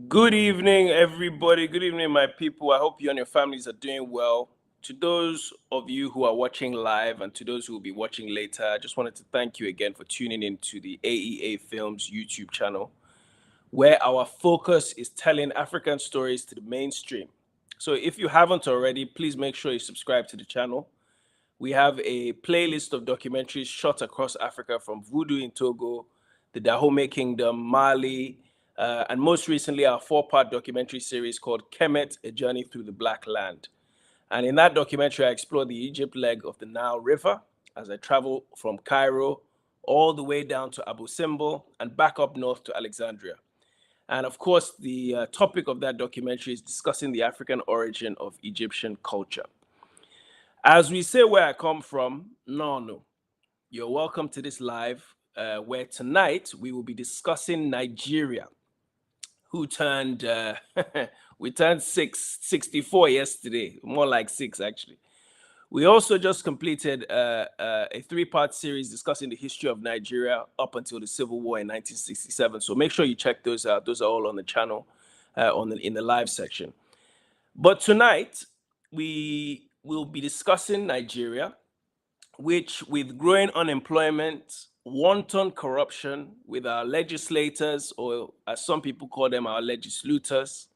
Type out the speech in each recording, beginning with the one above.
Good evening, everybody. Good evening, my people. I hope you and your families are doing well. To those of you who are watching live and to those who will be watching later, I just wanted to thank you again for tuning in to the AEA Films YouTube channel, where our focus is telling African stories to the mainstream. So if you haven't already, please make sure you subscribe to the channel. We have a playlist of documentaries shot across Africa, from Voodoo in Togo, the Dahomey Kingdom, Mali, and most recently our 4-part documentary series called Kemet, A Journey Through the Black Land. And in that documentary, I explore the Egypt leg of the Nile River as I travel from Cairo all the way down to Abu Simbel and back up north to Alexandria. And of course, the topic of that documentary is discussing the African origin of Egyptian culture. As we say where I come from, no. You're welcome to this live, where tonight we will be discussing Nigeria, who turned, we turned 64 yesterday, more like 6 actually. We also just completed a 3-part series discussing the history of Nigeria up until the Civil War in 1967. So make sure you check those out. Those are all on the channel, in the live section. But tonight, we will be discussing Nigeria, which, with growing unemployment, wanton corruption with our legislators, or as some people call them, our legislators,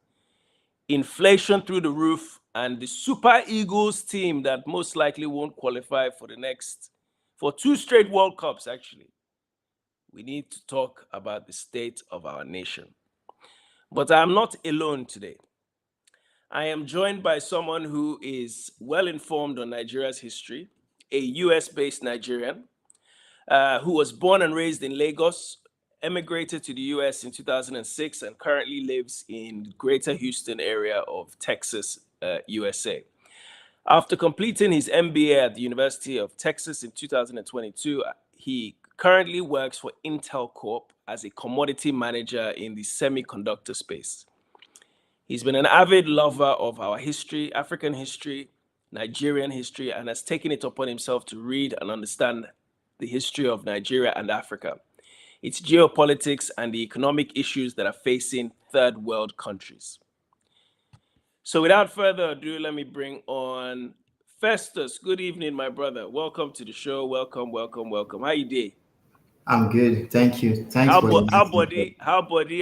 inflation through the roof, and the Super Eagles team that most likely won't qualify for 2 straight World Cups, actually. We need to talk about the state of our nation. But I'm not alone today. I am joined by someone who is well informed on Nigeria's history, a US-based Nigerian who was born and raised in Lagos, emigrated to the US in 2006, and currently lives in the greater Houston area of Texas, USA. After completing his MBA at the University of Texas in 2022, he currently works for Intel Corp as a commodity manager in the semiconductor space. He's been an avid lover of our history, African history, Nigerian history, and has taken it upon himself to read and understand the history of Nigeria and Africa, its geopolitics, and the economic issues that are facing third world countries. So without further ado, let me bring on Festus. Good evening, my brother. Welcome to the show. Welcome. How you doing? I'm good, thank you. Thanks How for inviting me. body? How body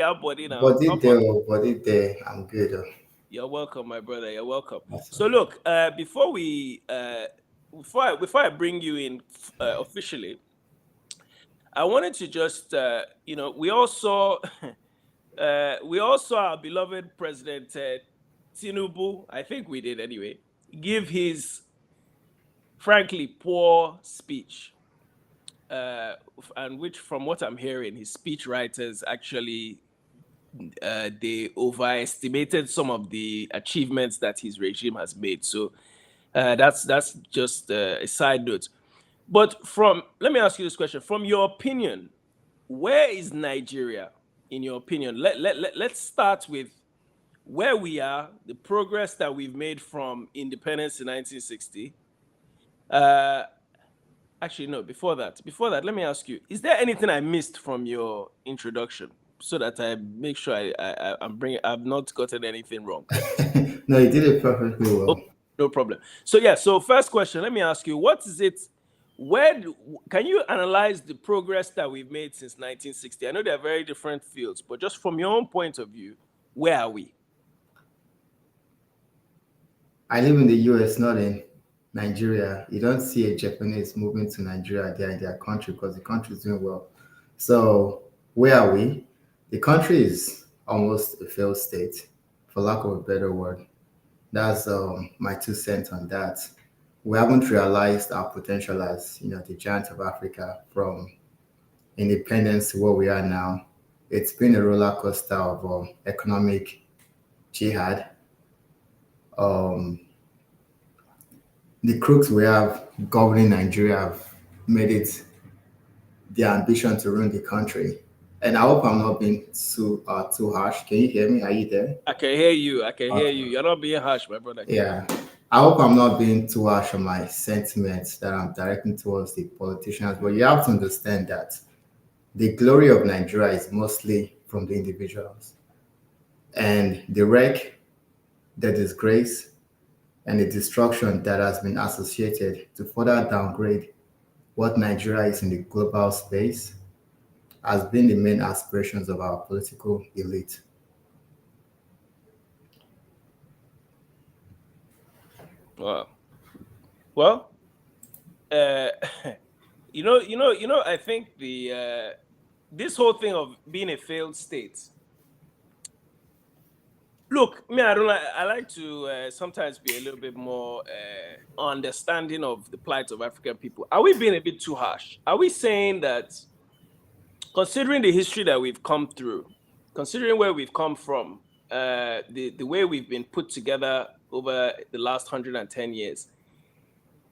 now? Body Come on. there, body there. I'm good. You're welcome, my brother. You're welcome. Awesome. So look, before I bring you in officially, I wanted to just we all saw our beloved President Tinubu. I think we did anyway. Give his frankly poor speech, and which, from what I'm hearing, his speech writers actually they overestimated some of the achievements that his regime has made. So that's just a side note. But let me ask you this question: from your opinion, where is Nigeria in your opinion? Let's start with where we are, the progress that we've made from independence in 1960. Actually, no, before that, let me ask you, is there anything I missed from your introduction so that I make sure I've not gotten anything wrong? No, you did it perfectly Oh, well. no problem. So yeah, so first question, let me ask you, what is it, can you analyze the progress that we've made since 1960? I know they're very different fields, but just from your own point of view, where are we? I live in the US, not in Nigeria. You don't see a Japanese moving to Nigeria. They're in their country because the country is doing well. So, where are we? The country is almost a failed state, for lack of a better word. That's my 2 cents on that. We haven't realized our potential as the giant of Africa from independence to where we are now. It's been a roller coaster of economic jihad. Um, the crooks we have governing Nigeria have made it their ambition to run the country. And I hope I'm not being too harsh. Can you hear me? Are you there? I can hear you. Okay. You're not being harsh, my brother. I can hear you. Yeah. I hope I'm not being too harsh on my sentiments that I'm directing towards the politicians, but you have to understand that the glory of Nigeria is mostly from the individuals. and the wreck, the disgrace, and the destruction that has been associated to further downgrade what Nigeria is in the global space has been the main aspirations of our political elite. Wow. Well, uh, I think the this whole thing of being a failed state. Look, me, I don't like. I like to sometimes be a little bit more understanding of the plight of African people. Are we being a bit too harsh? Are we saying that, considering the history that we've come through, considering where we've come from, the way we've been put together over the last 110 years,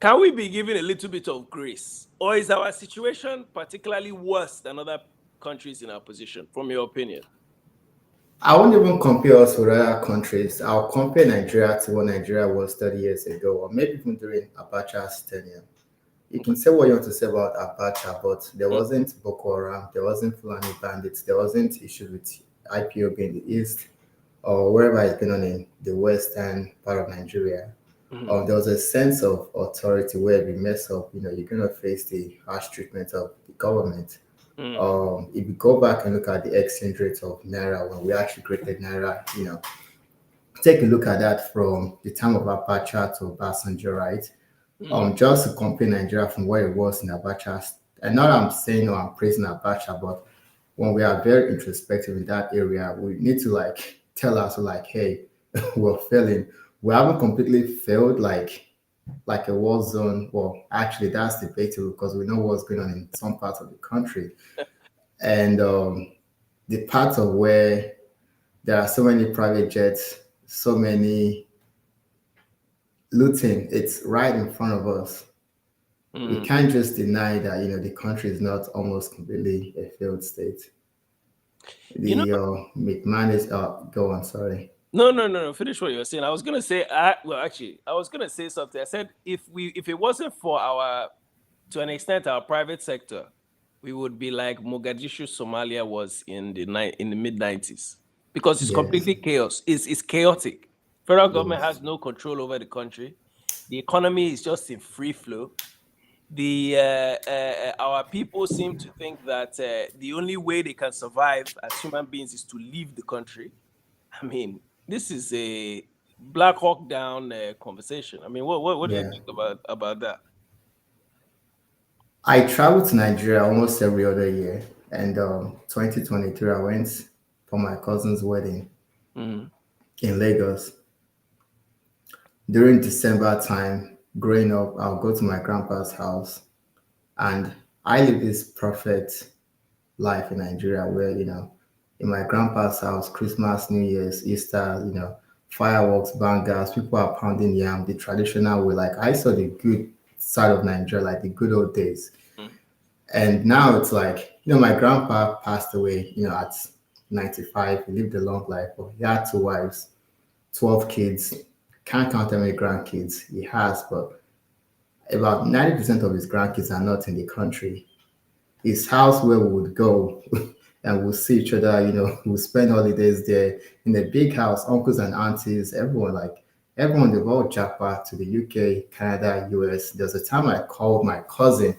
can we be given a little bit of grace, or is our situation particularly worse than other countries in our position, from your opinion? I won't even compare us with other countries. I'll compare Nigeria to what Nigeria was 30 years ago, or maybe even during Abacha's tenure. You can say what you want to say about Abacha, but there Mm, wasn't Boko Haram, there wasn't Fulani bandits, there wasn't issues with IPOB in the east or wherever it's been on in the western part of Nigeria. mm, There was a sense of authority where if you mess up, you're going to face the harsh treatment of the government. mm, If you go back and look at the exchange rate of Naira when we actually created Naira, take a look at that from the time of Abacha to Obasanjo, right? mm, Just to compare Nigeria from where it was in Abacha's, and not I'm saying or I'm praising Abacha, but when we are very introspective in that area, we need to like tell us like, hey, we're failing. We haven't completely failed like a war zone. Well, actually, that's debatable because we know what's going on in some parts of the country, and the parts of where there are so many private jets, so many looting. It's right in front of us. We mm. can't just deny that the country is not almost completely a failed state. You know, The McManus, go on, sorry. no, no, no, no. Finish what you were saying. I was gonna say, actually, I was gonna say something. I said if it wasn't for our, to an extent, our private sector, we would be like Mogadishu, Somalia was in the mid 90s, because it's Yes, completely chaos. It's chaotic. Federal government yes, has no control over the country. The economy is just in free flow. The Our people seem to think that the only way they can survive as human beings is to leave the country. I mean, this is a Black Hawk Down conversation. I mean, what do you yeah. think about that? I travel to Nigeria almost every other year, and 2023 I went for my cousin's wedding Mm, in Lagos. During December time, growing up, I'll go to my grandpa's house, and I live this perfect life in Nigeria where, in my grandpa's house, Christmas, New Year's, Easter, fireworks, bangers, people are pounding yam, the traditional way. Like I saw the good side of Nigeria, like the good old days. mm, And now it's like, my grandpa passed away, at 95. He lived a long life, but he had two wives, 12 kids. Can't count how many grandkids he has, but about 90% of his grandkids are not in the country. His house where we would go and we'll see each other, we'll spend holidays there in the big house, uncles and aunties, everyone, they've all jackpot to the UK, Canada, US. There's a time I called my cousin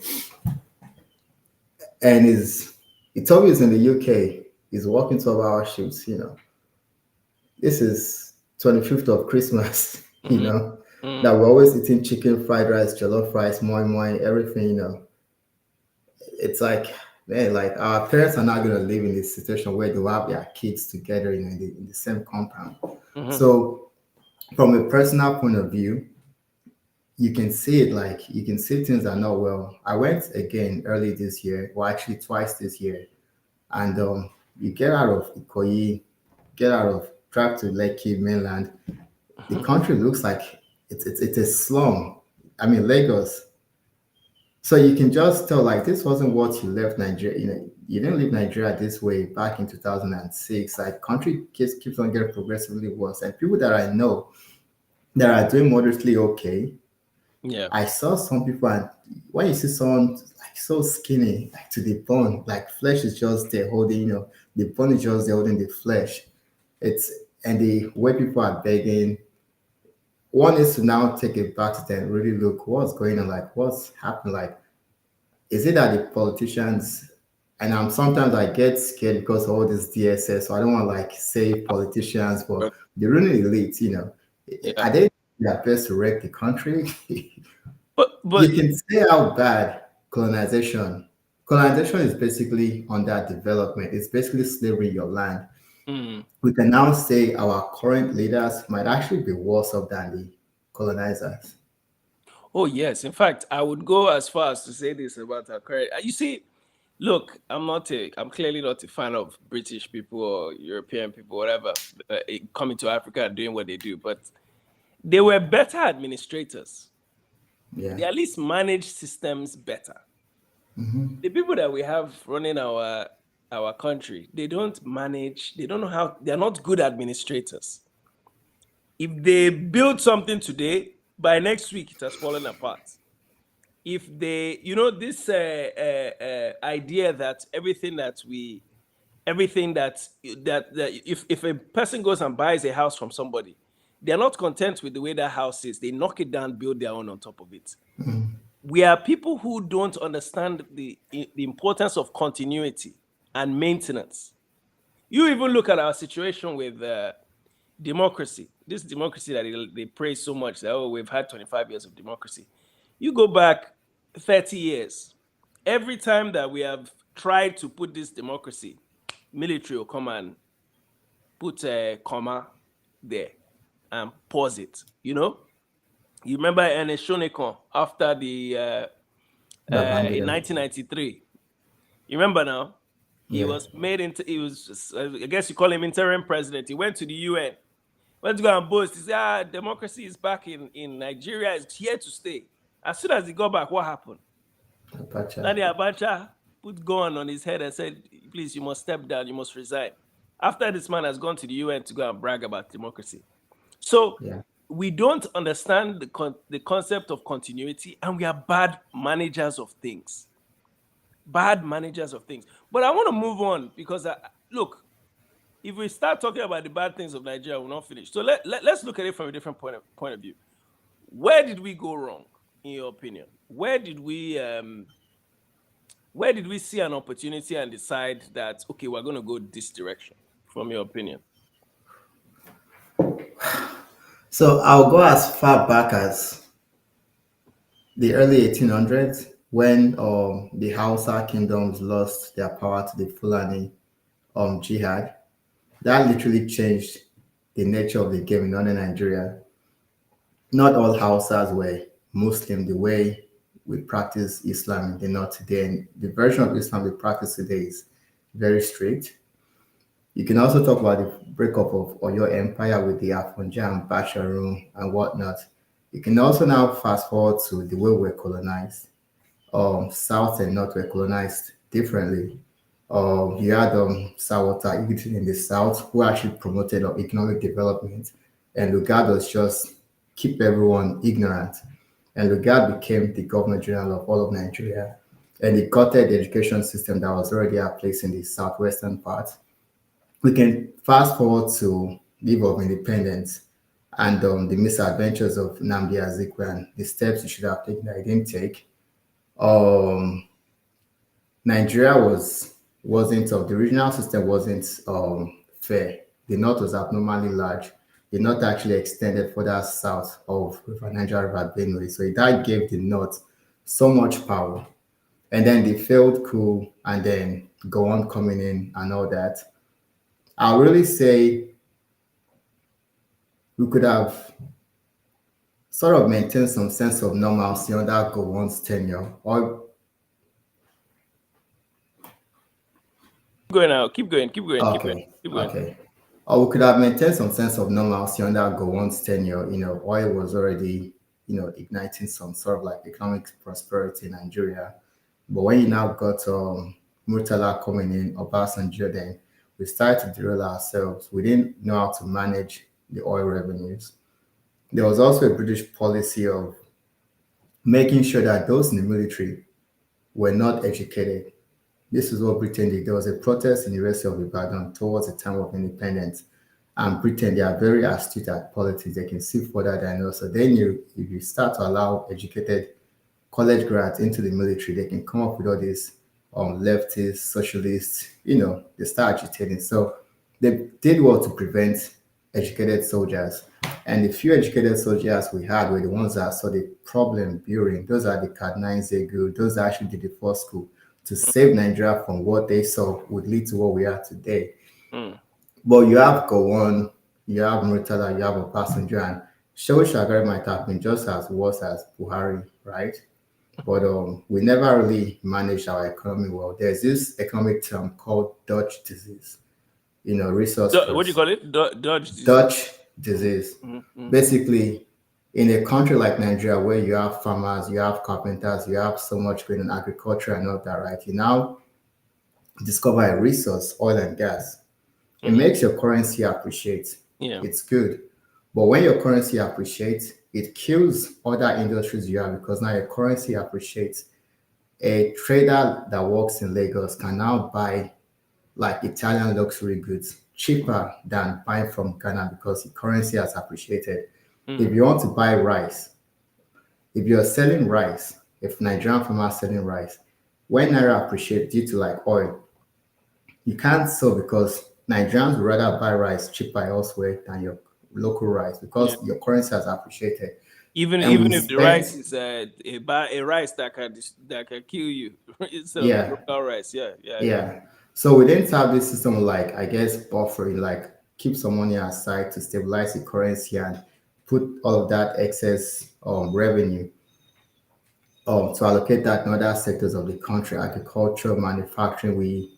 and he told me he's in the UK. He's working 12-hour shifts, This is 25th of Christmas, mm, that mm, we're always eating chicken, fried rice, jollof rice, moi moi, everything, it's like, man, like our parents are not going to live in this situation where they will have their kids together in the same compound. mhm, So, from a personal point of view, you can see it like you can see things are not well. I went again early this year, or actually twice this year, and you get out of Ikoyi, get out of drive to Lekki mainland. The mhm. country looks like it's a slum. I mean, Lagos. So you can just tell like this wasn't what you left Nigeria. You didn't leave Nigeria this way back in 2006. Like country keeps on getting progressively worse. And people that I know that are doing moderately okay. Yeah. I saw some people, and when you see someone like so skinny, like to the bone, like flesh is just there holding, the bone is just there holding the flesh. It's and the way people are begging, one is to now take it back to them, really look what's going on, like what's happened, like is it that the politicians, and sometimes I get scared because of all this DSS, so I don't want to like say politicians, but the ruling elite, Yeah. are they their best to wreck the country? But You can say how bad colonization is basically on that development. It's basically slavery in your land. mm, We can now say our current leaders might actually be worse off than the colonizers. oh yes, in fact, I would go as far as to say this about our current. You see, look, I'm clearly not a fan of British people or European people, whatever, coming to Africa and doing what they do. But they were better administrators. Yeah. They at least managed systems better. The people that we have running our country, they don't manage. They don't know how. They're not good administrators. If they build something today, by next week it has fallen apart. If they, this idea that everything that if a person goes and buys a house from somebody, they're not content with the way that house is. They knock it down, build their own on top of it. We are people who don't understand the importance of continuity and maintenance. You even look at our situation with democracy. This democracy that they praise so much, that, oh, we've had 25 years of democracy. You go back 30 years, every time that we have tried to put this democracy, military will come and put a comma there and pause it. You remember Ernest Shonekon after the in Babangida. 1993. You remember now? He Yeah. was made into. He was, I guess you call him interim president. He went to the UN. Went to go and boast. He said, democracy is back in Nigeria. It's here to stay. As soon as he got back, what happened? Abacha. Nani Abacha put gun on his head and said, please, you must step down. You must resign. After this man has gone to the UN to go and brag about democracy. So Yeah. we don't understand the concept of continuity, and we are bad managers of things. Bad managers of things. But I want to move on because, look, if we start talking about the bad things of Nigeria, we'll not finish. So let's look at it from a different point of view. Where did we go wrong, in your opinion? Where did we see an opportunity and decide that, okay, we're going to go this direction, from your opinion? So I'll go as far back as the early 1800s when the Hausa kingdoms lost their power to the Fulani jihad. That literally changed the nature of the game in northern Nigeria. Not all Hausas were Muslim the way we practice Islam in the north today. And the version of Islam we practice today is very strict. You can also talk about the breakup of Oyo Empire with the Afonja and Basharum and whatnot. You can also now fast forward to the way we're colonized. South and North were colonized differently. You had Sawata in the South who actually promoted economic development, and Lugard was just keep everyone ignorant. And Lugard became the governor general of all of Nigeria, and he gutted the education system that was already at place in the southwestern part. We can fast forward to the eve of independence and the misadventures of Nnamdi Azikiwe and the steps he should have taken that he didn't take. Um, Nigeria wasn't of the regional system wasn't fair. The north was abnormally large. The north actually extended further south of River Niger River Benue. So that gave the north so much power. And then the failed coup and then go on coming in and all that. I'll really say we could have sort of maintained some sense of normalcy under Gowon's tenure. Or Keep going now. Keep going. Keep going. Keep going. okay, Keep going. okay. Or we could have maintained some sense of normalcy under Gowon's tenure. Oil was already, igniting some sort of like economic prosperity in Nigeria. But when you now got Murtala coming in, Obasanjo, then we started to derail ourselves. We didn't know how to manage the oil revenues. There was also a British policy of making sure that those in the military were not educated. This is what Britain did. There was a protest in the University of Ibadan towards the time of independence, and Britain, they are very astute at politics. They can see further than us. So they knew if you start to allow educated college grads into the military, they can come up with all these leftists, socialists, they start agitating. So they did well to prevent educated soldiers. And the few educated soldiers we had were the ones that saw the problem brewing. Those are the Card 9 Zegu, those that actually did the first school to save Nigeria from what they saw would lead to what we are today. Mm. But you have Gowon, you have Murtala, you have Obasanjo, and Shehu Shagari might have been just as worse as Buhari, right? But we never really managed our economy well. There's this economic term called Dutch disease, resource What do you curse. call it? Dodge disease. Dutch disease. Mm-hmm. Basically, in a country like Nigeria where you have farmers, you have carpenters, you have so much going in agriculture and all that, right? You now discover a resource, oil and gas. It Mm-hmm. makes your currency appreciate. Yeah. It's good. But when your currency appreciates, it kills other industries you have because now your currency appreciates. A trader that works in Lagos can now buy like Italian luxury goods cheaper than buying from Ghana because the currency has appreciated. If Mm. you want to buy rice, if you're selling rice, if Nigerian farmers selling rice, when Naira appreciate due to like oil, you can't sell because Nigerians would rather buy rice cheaper elsewhere than your local rice Yeah. because your currency has appreciated. Even And we even if the rice spent, is a rice that can kill you instead of the yeah, local rice. Yeah. Yeah. I know. yeah. So we didn't have this system like, I guess, buffering, like keep some money aside to stabilize the currency and put all of that excess revenue to allocate that in other sectors of the country, agriculture, manufacturing. We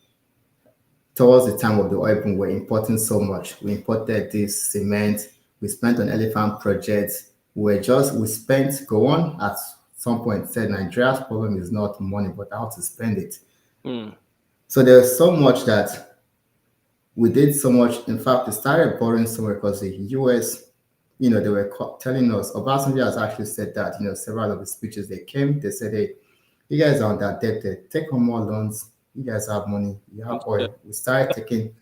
towards the time of the oil boom, we're importing so much. We imported this cement. We spent on elephant projects. We spent, go on at some point said Nigeria's problem is not money, but how to spend it. Mm. So there's so much that we did so much. In fact, we started borrowing so much because the US, they were telling us, Obasanjo has actually said that, several of the speeches they came, they said, hey, you guys are indebted, take on more loans. You guys have money, you have Instead, oil. We started taking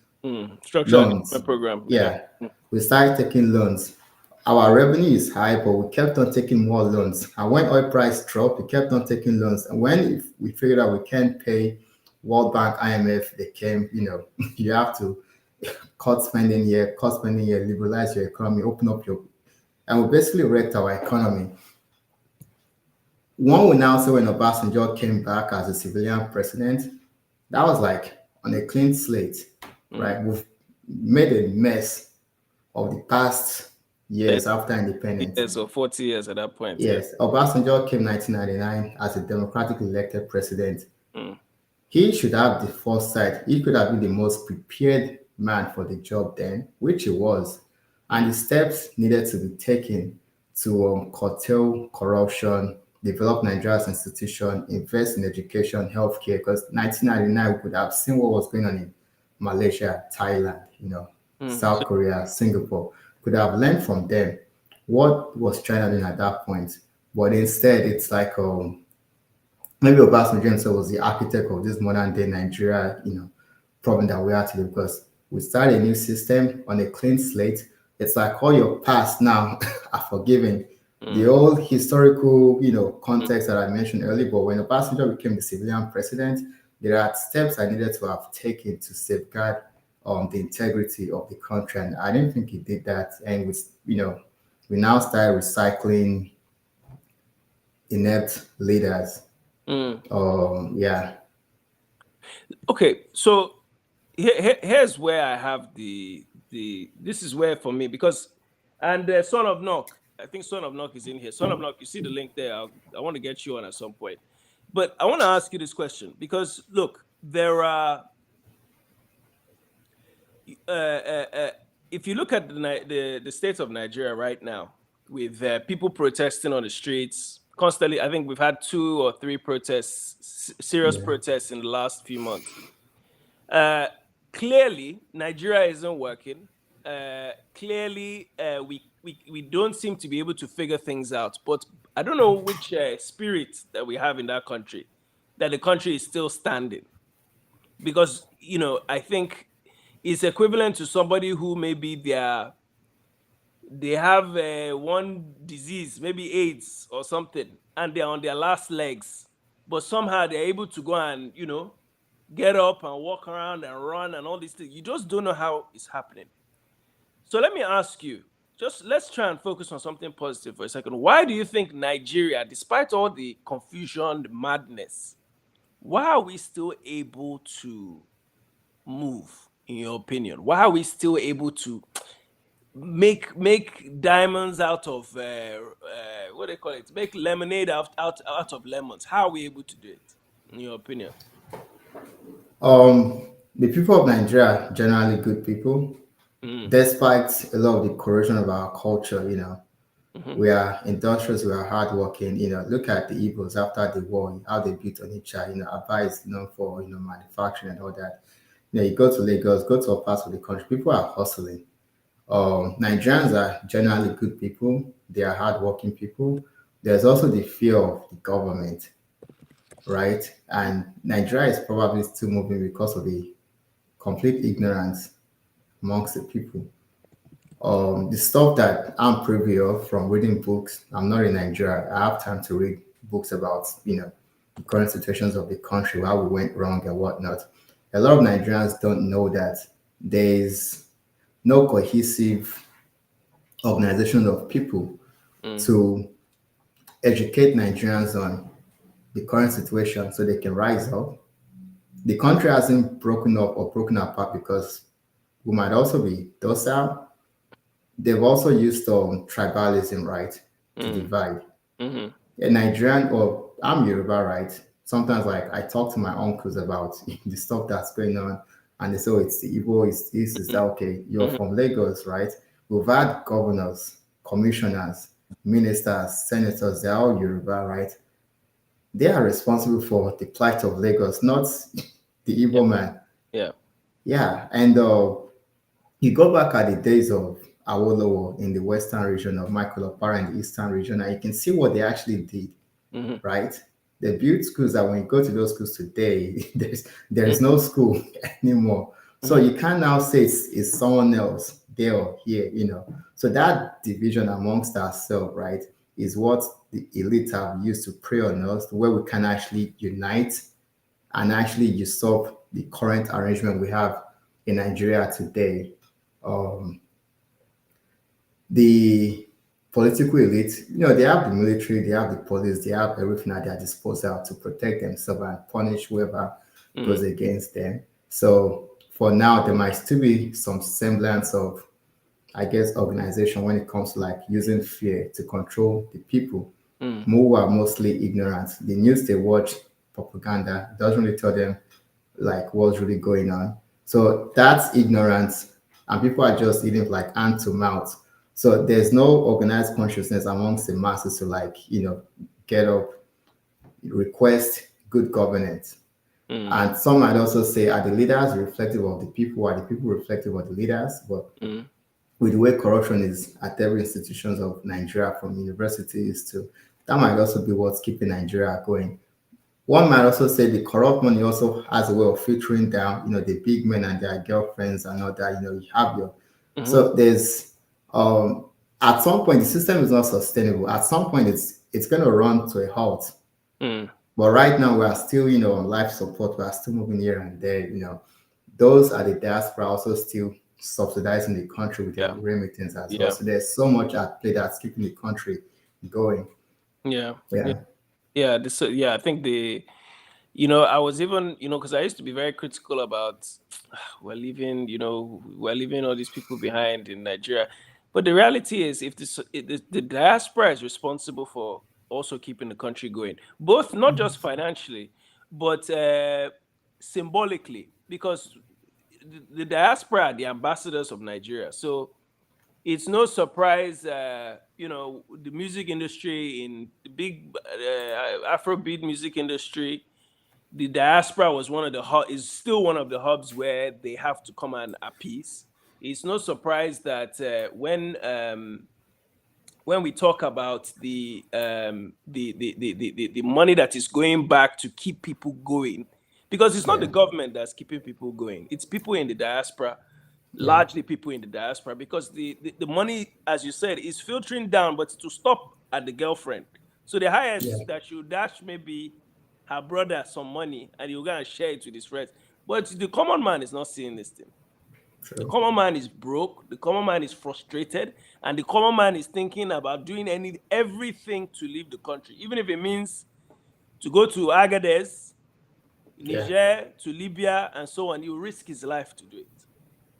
structural loans. adjustment program. Yeah. Yeah, we started taking loans. Our revenue is high, but we kept on taking more loans. And when oil price dropped, we kept on taking loans. And when we figured out we can't pay World Bank, IMF, they came, you have to cut spending here, liberalize your economy, open up your, and we basically wrecked our economy. One will now say when Obasanjo came back as a civilian president, that was like on a clean slate, Mm. right? We've made a mess of the past 30 years after independence. years or 40 years at that point. Yeah. Yes, Obasanjo came 1999 as a democratically elected president. Mm. He should have the foresight. He could have been the most prepared man for the job then, which he was. And the steps needed to be taken to curtail corruption, develop Nigeria's institution, invest in education, healthcare. Because 1999, we could have seen what was going on in Malaysia, Thailand, So, South Korea, Singapore. Could have learned from them what was China doing at that point. But instead, it's like maybe Obasanjo himself was the architect of this modern day Nigeria, problem that we are today because we started a new system on a clean slate. It's like all your past now are forgiven. The mm, old historical, mm, context that I mentioned earlier, but when Obasanjo became the civilian president, there are steps I needed to have taken to safeguard the integrity of the country. And I didn't think he did that. And we now started recycling inept leaders. mm. Yeah. Okay. So here's where I have the this is where for me because and Son of Knock, I think Son of Knock is in here. Son of Knock, you see the link there. I want to get you on at some point, but I want to ask you this question because look, there are if you look at the state of Nigeria right now with people protesting on the streets constantly. I think we've had 2 or 3 protests, serious Yeah. protests in the last few months. Uh, Clearly, Nigeria isn't working. Clearly, we don't seem to be able to figure things out. But I don't know which spirit that we have in that country, that the country is still standing. Because, I think is equivalent to somebody who maybe they have one disease, maybe AIDS or something, and they're on their last legs, but somehow they're able to go and get up and walk around and run and all these things. You just don't know how it's happening. So let me ask you, just let's try and focus on something positive for a second. Why do you think Nigeria, despite all the confusion, the madness, why are we still able to move, in your opinion? Why are we still able to make diamonds out of what do they call it? Make lemonade out of lemons. How are we able to do it, in your opinion? The people of Nigeria are generally good people, Mm, despite a lot of the corrosion of our culture. mm-hmm, We are industrious, we are hardworking. Look at the Igbos after the war, how they built on each other. Aba is known for manufacturing and all that. You go to Lagos, go to a parts of the country, people are hustling. Nigerians are generally good people. They are hardworking people. There's also the fear of the government, right? And Nigeria is probably still moving because of the complete ignorance amongst the people. The stuff that I'm privy of from reading books, I'm not in Nigeria. I have time to read books about, the current situations of the country, how we went wrong and whatnot. A lot of Nigerians don't know that there's no cohesive organization of people mm, to educate Nigerians on the current situation so they can rise up. The country hasn't broken up or broken apart because we might also be docile. They've also used tribalism, right, to mm, divide. mm-hmm, A Nigerian, or I'm Yoruba, right? Sometimes, like, I talk to my uncles about the stuff that's going on, and they say, oh, it's the Igbo, it's this, is that. Okay, you're mm-hmm, from Lagos, right? We've had governors, commissioners, ministers, senators, they're all Yoruba, right? They are responsible for the plight of Lagos, not the yeah, Igbo man. yeah, Yeah, and you go back at the days of Awolowo in the western region, of Michael Opara in the eastern region, and you can see what they actually did, mm-hmm, right? They built schools that when you go to those schools today, there's mm-hmm, no school anymore. So mm-hmm, you can't now say it's someone else there or here. So that division amongst ourselves, right, is what the elite have used to prey on us, where we can actually unite and actually usurp the current arrangement we have in Nigeria today. Um, the political elite, they have the military, they have the police, they have everything at their disposal to protect themselves and punish whoever goes mm, against them. So for now, there might still be some semblance of, I guess, organization when it comes to like using fear to control the people mm, who are mostly ignorant. The news they watch, propaganda, doesn't really tell them like what's really going on. So that's ignorance, and people are just eating like hand to mouth. So there's no organized consciousness amongst the masses to like get up, request good governance. mm, And some might also say, are the leaders reflective of the people? Are the people reflective of the leaders? But mm, with the way corruption is at every institutions of Nigeria, from universities to, that might also be what's keeping Nigeria going. One might also say the corrupt money also has a way of filtering down, the big men and their girlfriends and all that. You have your, mm-hmm, so there's at some point the system is not sustainable. At some point it's going to run to a halt. mm, But right now we are still, on life support. We are still moving here and there. Those are the diaspora also still subsidizing the country with their yeah, remittance as well. yeah, So there's so much at play that's keeping the country going. yeah, yeah, Yeah. yeah. Yeah, I think I was even, because I used to be very critical about we're leaving all these people behind in Nigeria. But the reality is, if the diaspora is responsible for also keeping the country going, both not just financially, but symbolically, because the diaspora are the ambassadors of Nigeria. So it's no surprise, the music industry, in the big Afrobeat music industry, the diaspora was is still one of the hubs where they have to come and appease. It's no surprise that when we talk about the money that is going back to keep people going, because it's not the Yeah. government that's keeping people going, it's people in the diaspora. Yeah. largely people in the diaspora, because the money, as you said, is filtering down, but to stop at the girlfriend. So the Yeah. highest that should dash maybe her brother some money and he'll go and share it with his friends. But the common man is not seeing this thing. The True. common man is broke, the common man is frustrated, and the common man is thinking about doing everything to leave the country, even if it means to go to Agadez, Yeah. Niger, to Libya, and so on. He'll risk his life to do it,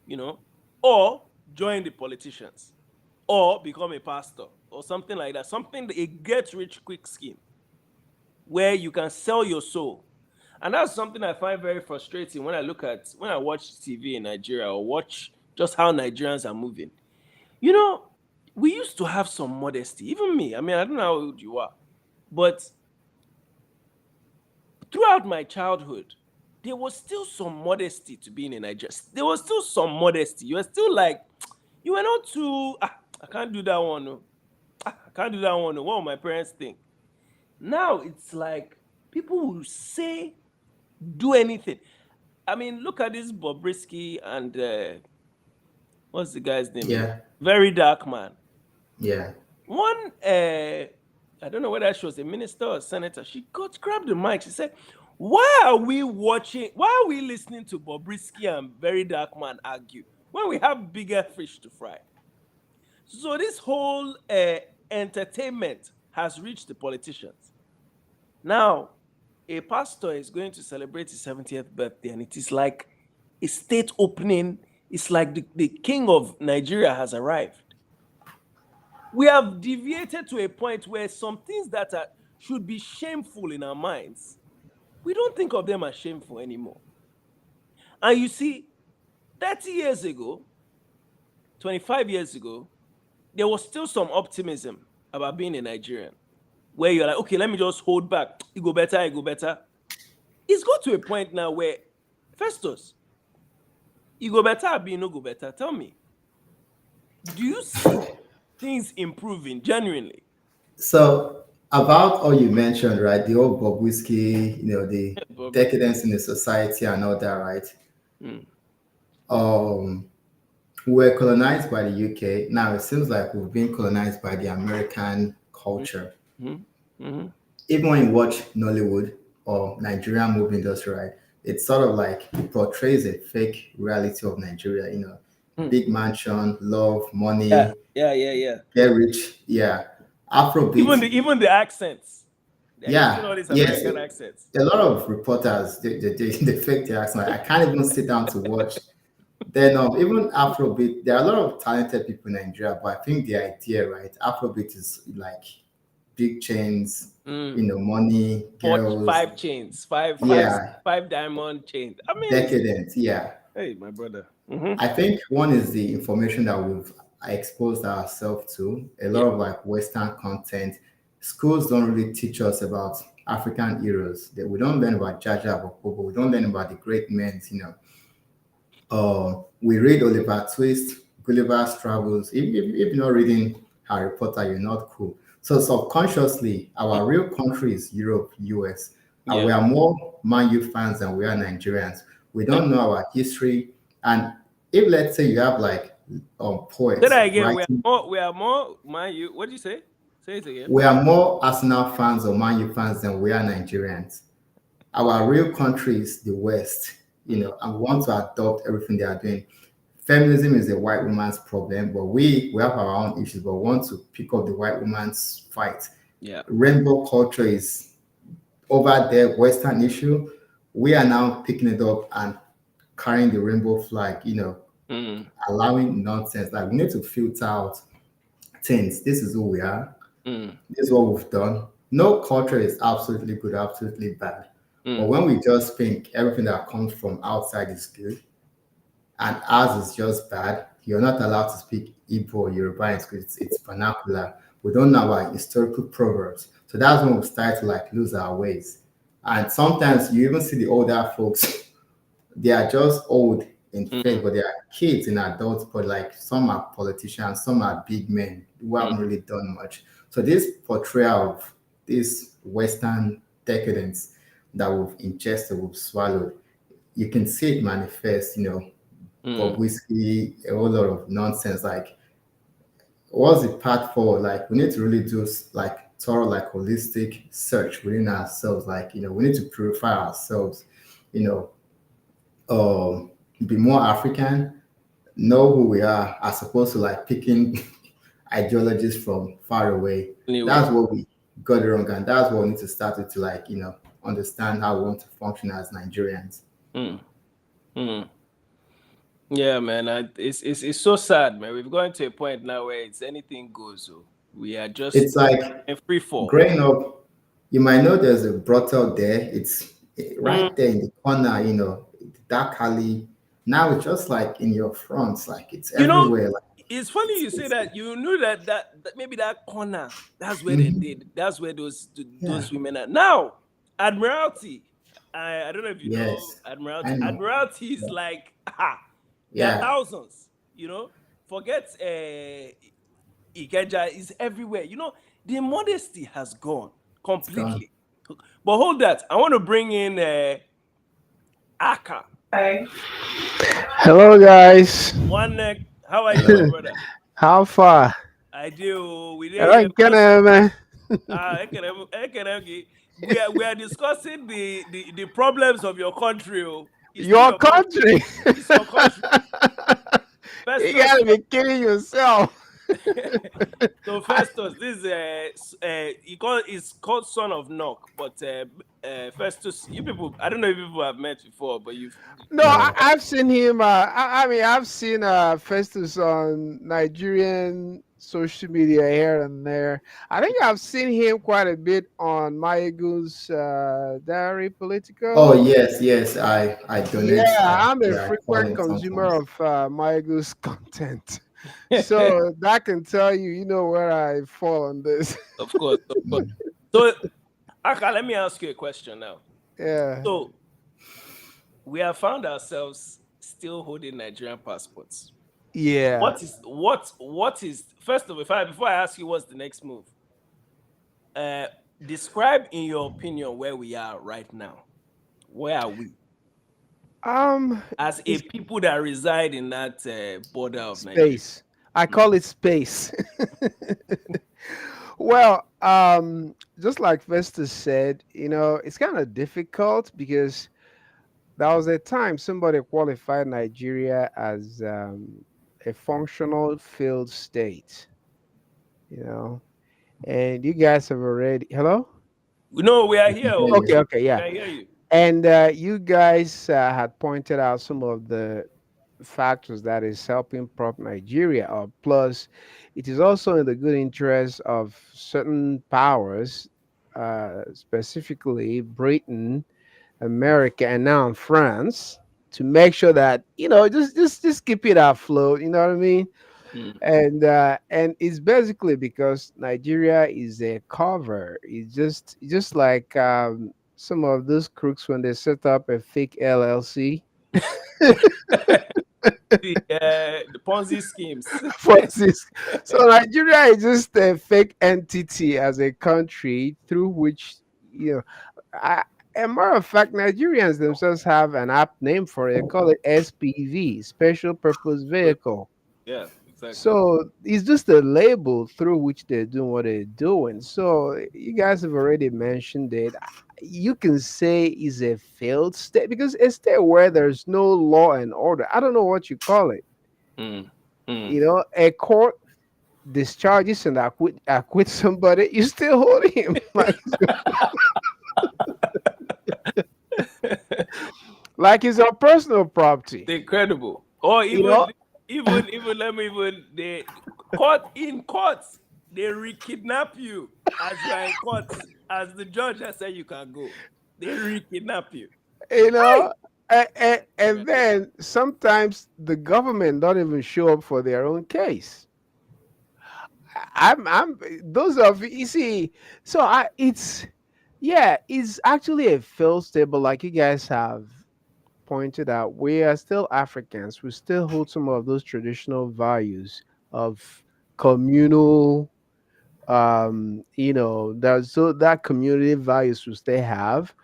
you know, or join the politicians, or become a pastor, or something like that. Something, a get rich quick scheme where you can sell your soul. And that's something I find very frustrating when I watch TV in Nigeria, or watch just how Nigerians are moving. You know, we used to have some modesty. Even me. I mean, I don't know how old you are, but throughout my childhood, there was still some modesty to being in Nigeria. There was still some modesty. You were still like, you were not too, I can't do that one. No. I can't do that one. No. What will my parents think? Now it's like people will say, do anything. I mean, look at this Bobrisky and what's the guy's name again? Yeah. Very dark man. Yeah. One, I don't know whether she was a minister or a senator. She grabbed the mic. She said, "Why are we watching? Why are we listening to Bobrisky and Very Dark Man argue when we have bigger fish to fry?" So this whole entertainment has reached the politicians. Now, a pastor is going to celebrate his 70th birthday, and it is like a state opening. It's like the king of Nigeria has arrived. We have deviated to a point where some things that should be shameful in our minds, we don't think of them as shameful anymore. And you see, 30 years ago, 25 years ago, there was still some optimism about being a Nigerian, where you're like, okay, let me just hold back. It go better, it go better. It's got to a point now where, Festus, it go better, be no go better. Tell me, do you see things improving genuinely? So about all you mentioned, right? The old Bob Whiskey, the Bobrisky. decadence in the society and all that, right? Mm. Um, we were colonized by the UK. Now it seems like we've been colonized by the American culture. Mm-hmm. Mm-hmm. Even when you watch Nollywood or Nigerian movie industry, right? It's sort of like it portrays a fake reality of Nigeria. Mm. Big mansion, love, Yeah, money, yeah, yeah, yeah. get rich. Yeah, Even Afrobeat. the accents. They're using Yeah, all these yes. American accents. A lot of reporters they fake their accent. I can't even sit down to watch. Then even Afrobeat, there are a lot of talented people in Nigeria, but I think the idea, right? Afrobeat is like big chains, Mm. money, girls. Five chains, five, five, Yeah, five diamond chains. I mean, decadent. Yeah, hey, my brother. Mm-hmm. I think one is the information that we've exposed ourselves to. A Yeah. lot of like Western content. Schools don't really teach us about African heroes. We don't learn about Jaja Bokobo. We don't learn about the great men. We read Oliver Twist, Gulliver's Travels. If you're not reading Harry Potter, you're not cool. So subconsciously, our real country is Europe, US, and Yeah. we are more Man U fans than we are Nigerians. We Yeah. don't know our history, and if let's say you have like Say poets that again. writing, We are more man. You. What did you say? Say it again. we are more Arsenal fans or Man U fans than we are Nigerians. Our real country is the West, Mm. and we want to adopt everything they are doing. Feminism is a white woman's problem, but we have our own issues, but we want to pick up the white woman's fight. Yeah. Rainbow culture is over there, Western issue. We are now picking it up and carrying the rainbow flag, Mm. allowing nonsense. Like we need to filter out things. This is who we are. Mm. This is what we've done. No culture is absolutely good, absolutely bad. But Mm. when we just think everything that comes from outside is good and ours is just bad, you're not allowed to speak Igbo or Yoruba in school. It's vernacular. We don't know our historical proverbs. So that's when we start to like lose our ways. And sometimes you even see the older folks, they are just old in faith, Mm. but they are kids in adults, but like some are politicians, some are big men who Mm. haven't really done much. So this portrayal of this Western decadence that we've ingested, we've swallowed, you can see it manifest, Mm. Bobrisky, a whole lot of nonsense. Like, what's the path forward? Like, we need to really do like thorough, like holistic search within ourselves. Like, we need to purify ourselves. You know, be more African, know who we are, as opposed to like picking ideologies from far away. Anyway. That's what we got it wrong, and that's what we need to start with to like understand how we want to function as Nigerians. Mm. Mm. Yeah, man. It's so sad, man. We've gotten to a point now where it's anything goes. So we are It's just like in free fall. growing up, you might know there's a brothel there. It's Mm. right there in the corner, the dark alley. Now it's just like in your front, like it's You know, everywhere. Like it's funny you say it's that. You knew that maybe that corner, that's where they mhm. did. That's where Yeah, those women are. Now, Admiralty. I don't know if you know yes, I Admiralty. know. Admiralty is like there are Yeah, thousands, Forget Ikeja is everywhere. The modesty has gone it's gone. completely. But hold that. I want to bring in Aka. Hi. Hello, guys. One neck. How are you, my Hello. brother? How far? I do. We did I here get because it, man. we are discussing the problems of your country. Oh. It's still Your your country. country. It's your country. You Festus. gotta be kidding yourself. So Festus, this he's called son of Knock, but Festus, you people, I don't know if people have met before, but you've No, No. I've seen him. I mean, I've seen Festus on Nigerian social media here and there. I think I've seen him quite a bit on Mayegu's Diary Oh Political. yes, yes. I Yeah, donate. I'm a Yeah, I call frequent him consumer sometimes. of Mayegu's content. So that can tell you, where I fall on this. of course, of course. Mm. So Aka, let me ask you a question now. Yeah. So we have found ourselves still holding Nigerian passports. Yeah. What is first of all, before I ask you what's the next move, uh describe in your opinion where we are right now. Where are we as a It's people that reside in that border of Nigeria? space. I call it space. Well, just like Festus said, it's kind of difficult because there was a time somebody qualified Nigeria as a functional failed state, you know, and you guys have already, hello? No, we are I here. can hear Oh, Okay, you. okay, we yeah. can hear you. And you guys had pointed out some of the factors that is helping prop Nigeria up. Plus, it is also in the good interest of certain powers, specifically Britain, America, and now France, to make sure that just keep it afloat. You know what I mean? Mm. And it's basically because Nigeria is a cover. It's just like some of those crooks when they set up a fake LLC. The Ponzi schemes. Francis. So Nigeria is just a fake entity as a country through which you know. I, a matter of fact, Nigerians themselves have an app name for it. They call it SPV, Special Purpose Vehicle. Yeah, exactly. So it's just a label through which they're doing what they're doing. So you guys have already mentioned it. You can say is a failed state because a state where there's no law and order. I don't know what you call it. Mm. Mm. A court discharges and acquit somebody, you still hold him like it's your personal property. Incredible. Or You know, even let me even they courts they re-kidnap you as you are in court, as the judge has said you can go. They re-kidnap you. you Hey! know, and then sometimes the government don't even show up for their own case. I'm those of you see, so I it's yeah, it's actually a fail stable like you guys have pointed out. We are still Africans. We still hold some of those traditional values of communal that so that community values we still have.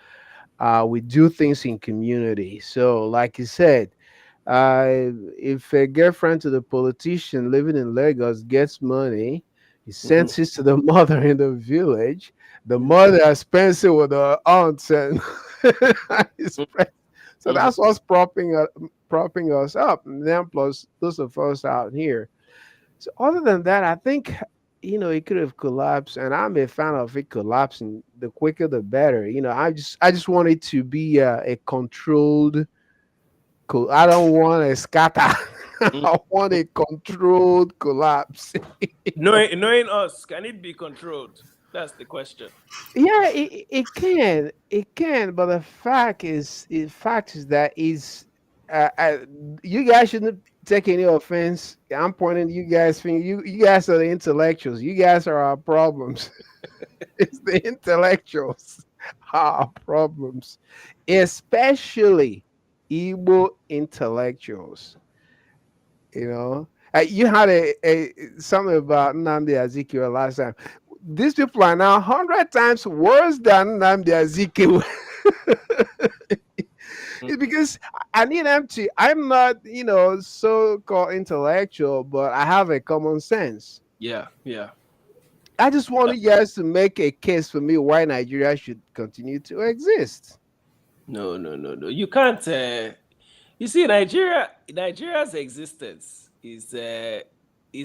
We do things in community. So like you said, If a girlfriend to the politician living in Lagos gets money, he Mhm. sends it to the mother in the village. The Yeah. mother spends it with her aunts and his friends. So Mhm. that's what's propping us up. And then plus those of us out here. So other than that, I think it could have collapsed, and I'm a fan of it collapsing. The quicker, the better. I just want it to be a controlled. I don't want a scatter. Mhm. I want a controlled collapse. Knowing us, can it be controlled? That's the question. Yeah, it can, but the fact is that you guys shouldn't take any offense. I'm pointing to you guys. You guys are the intellectuals. You guys are our problems. It's the intellectuals are our problems, especially Igbo intellectuals. You had a something about Nnamdi Azikiwe last time. These people are now 100 times worse than Nnamdi Azikiwe. Mm. It's because I need them to. I'm not, so-called intellectual, but I have a common sense. Yeah, yeah, I just want yeah. you guys to make a case for me why Nigeria should continue to exist. No, no, no, no. You can't. You see, Nigeria's existence is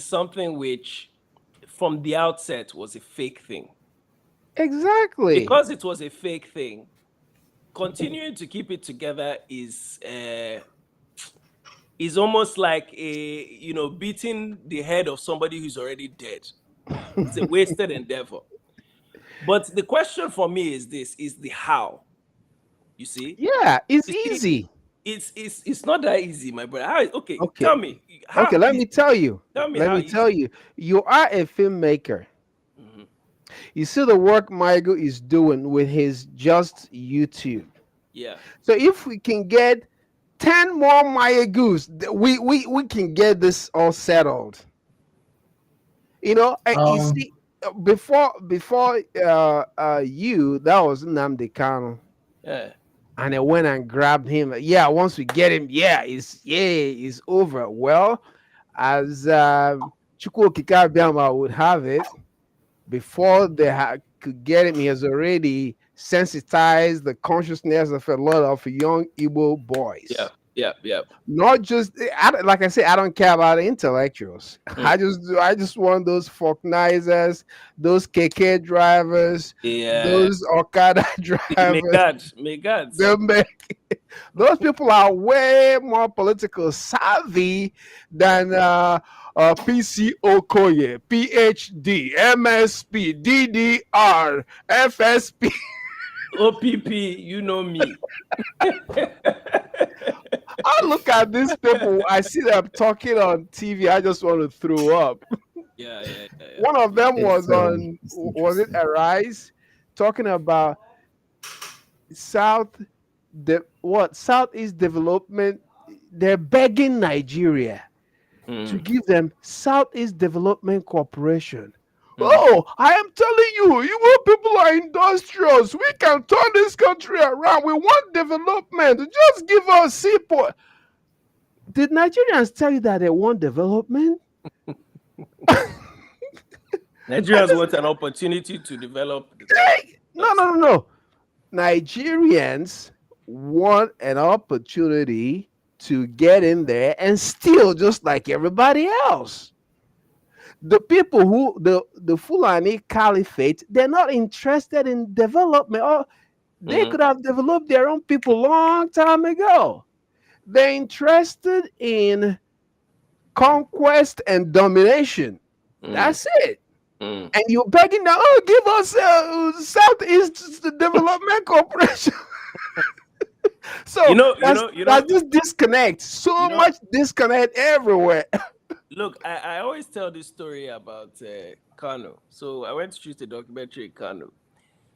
something which, from the outset, was a fake thing. Exactly. Because it was a fake thing, continuing to keep it together is almost like beating the head of somebody who's already dead. It's a wasted endeavor. But the question for me is this: is the how? You see, Yeah, it's you see, easy. it's not that easy, my brother. Okay, Okay. tell me how Okay, let easy. me tell you. Tell me Let how me tell easy. you. You are a filmmaker. Mhm. You see the work Michael is doing with his just YouTube. Yeah, So if we can get 10 more Mayagus, we can get this all settled. You Um, see, before that was Nnamdi Kanu. yeah, And I went and grabbed him. Yeah, once we get him, it's over. Well, as Chukwu Kikabiama would have it, before they could get him, he has already sensitized the consciousness of a lot of young Igbo yeah, boys. yeah, yeah. Not just, like I said, I don't care about intellectuals. Mm. I just want those forknizers, those KK drivers, Yeah. those Okada May drivers. God, may God. Those people are way more political savvy than PC Okoye, PhD, MSP, DDR, FSP. OPP, you know me. I look at these people, I see them talking on TV, I just want to throw up. Yeah, yeah, yeah, yeah. One of them was it's was it interesting. Arise, talking about South, Southeast development. They're begging Nigeria to Mm, give them Southeast Development Corporation. mm. Oh, I am telling you, you people are industrious. We can turn this country around. We want development. Just give us seaport. Did Nigerians tell you that they want development? I Nigerians just want an opportunity to develop the country. no, That's no, no, no. Nigerians want an opportunity to get in there and steal just like everybody else. The people who the Fulani Caliphate, they're not interested in development. Or they mm, could have developed their own people long time ago. They're interested in conquest and domination. mm, That's it. mm. And you're begging now, oh, give us Southeast Development Corporation. You So know, you that's know, you that's know, this disconnect. you So know. much disconnect everywhere. Look, I always tell this story about Kano. So I went to shoot a documentary in Kano.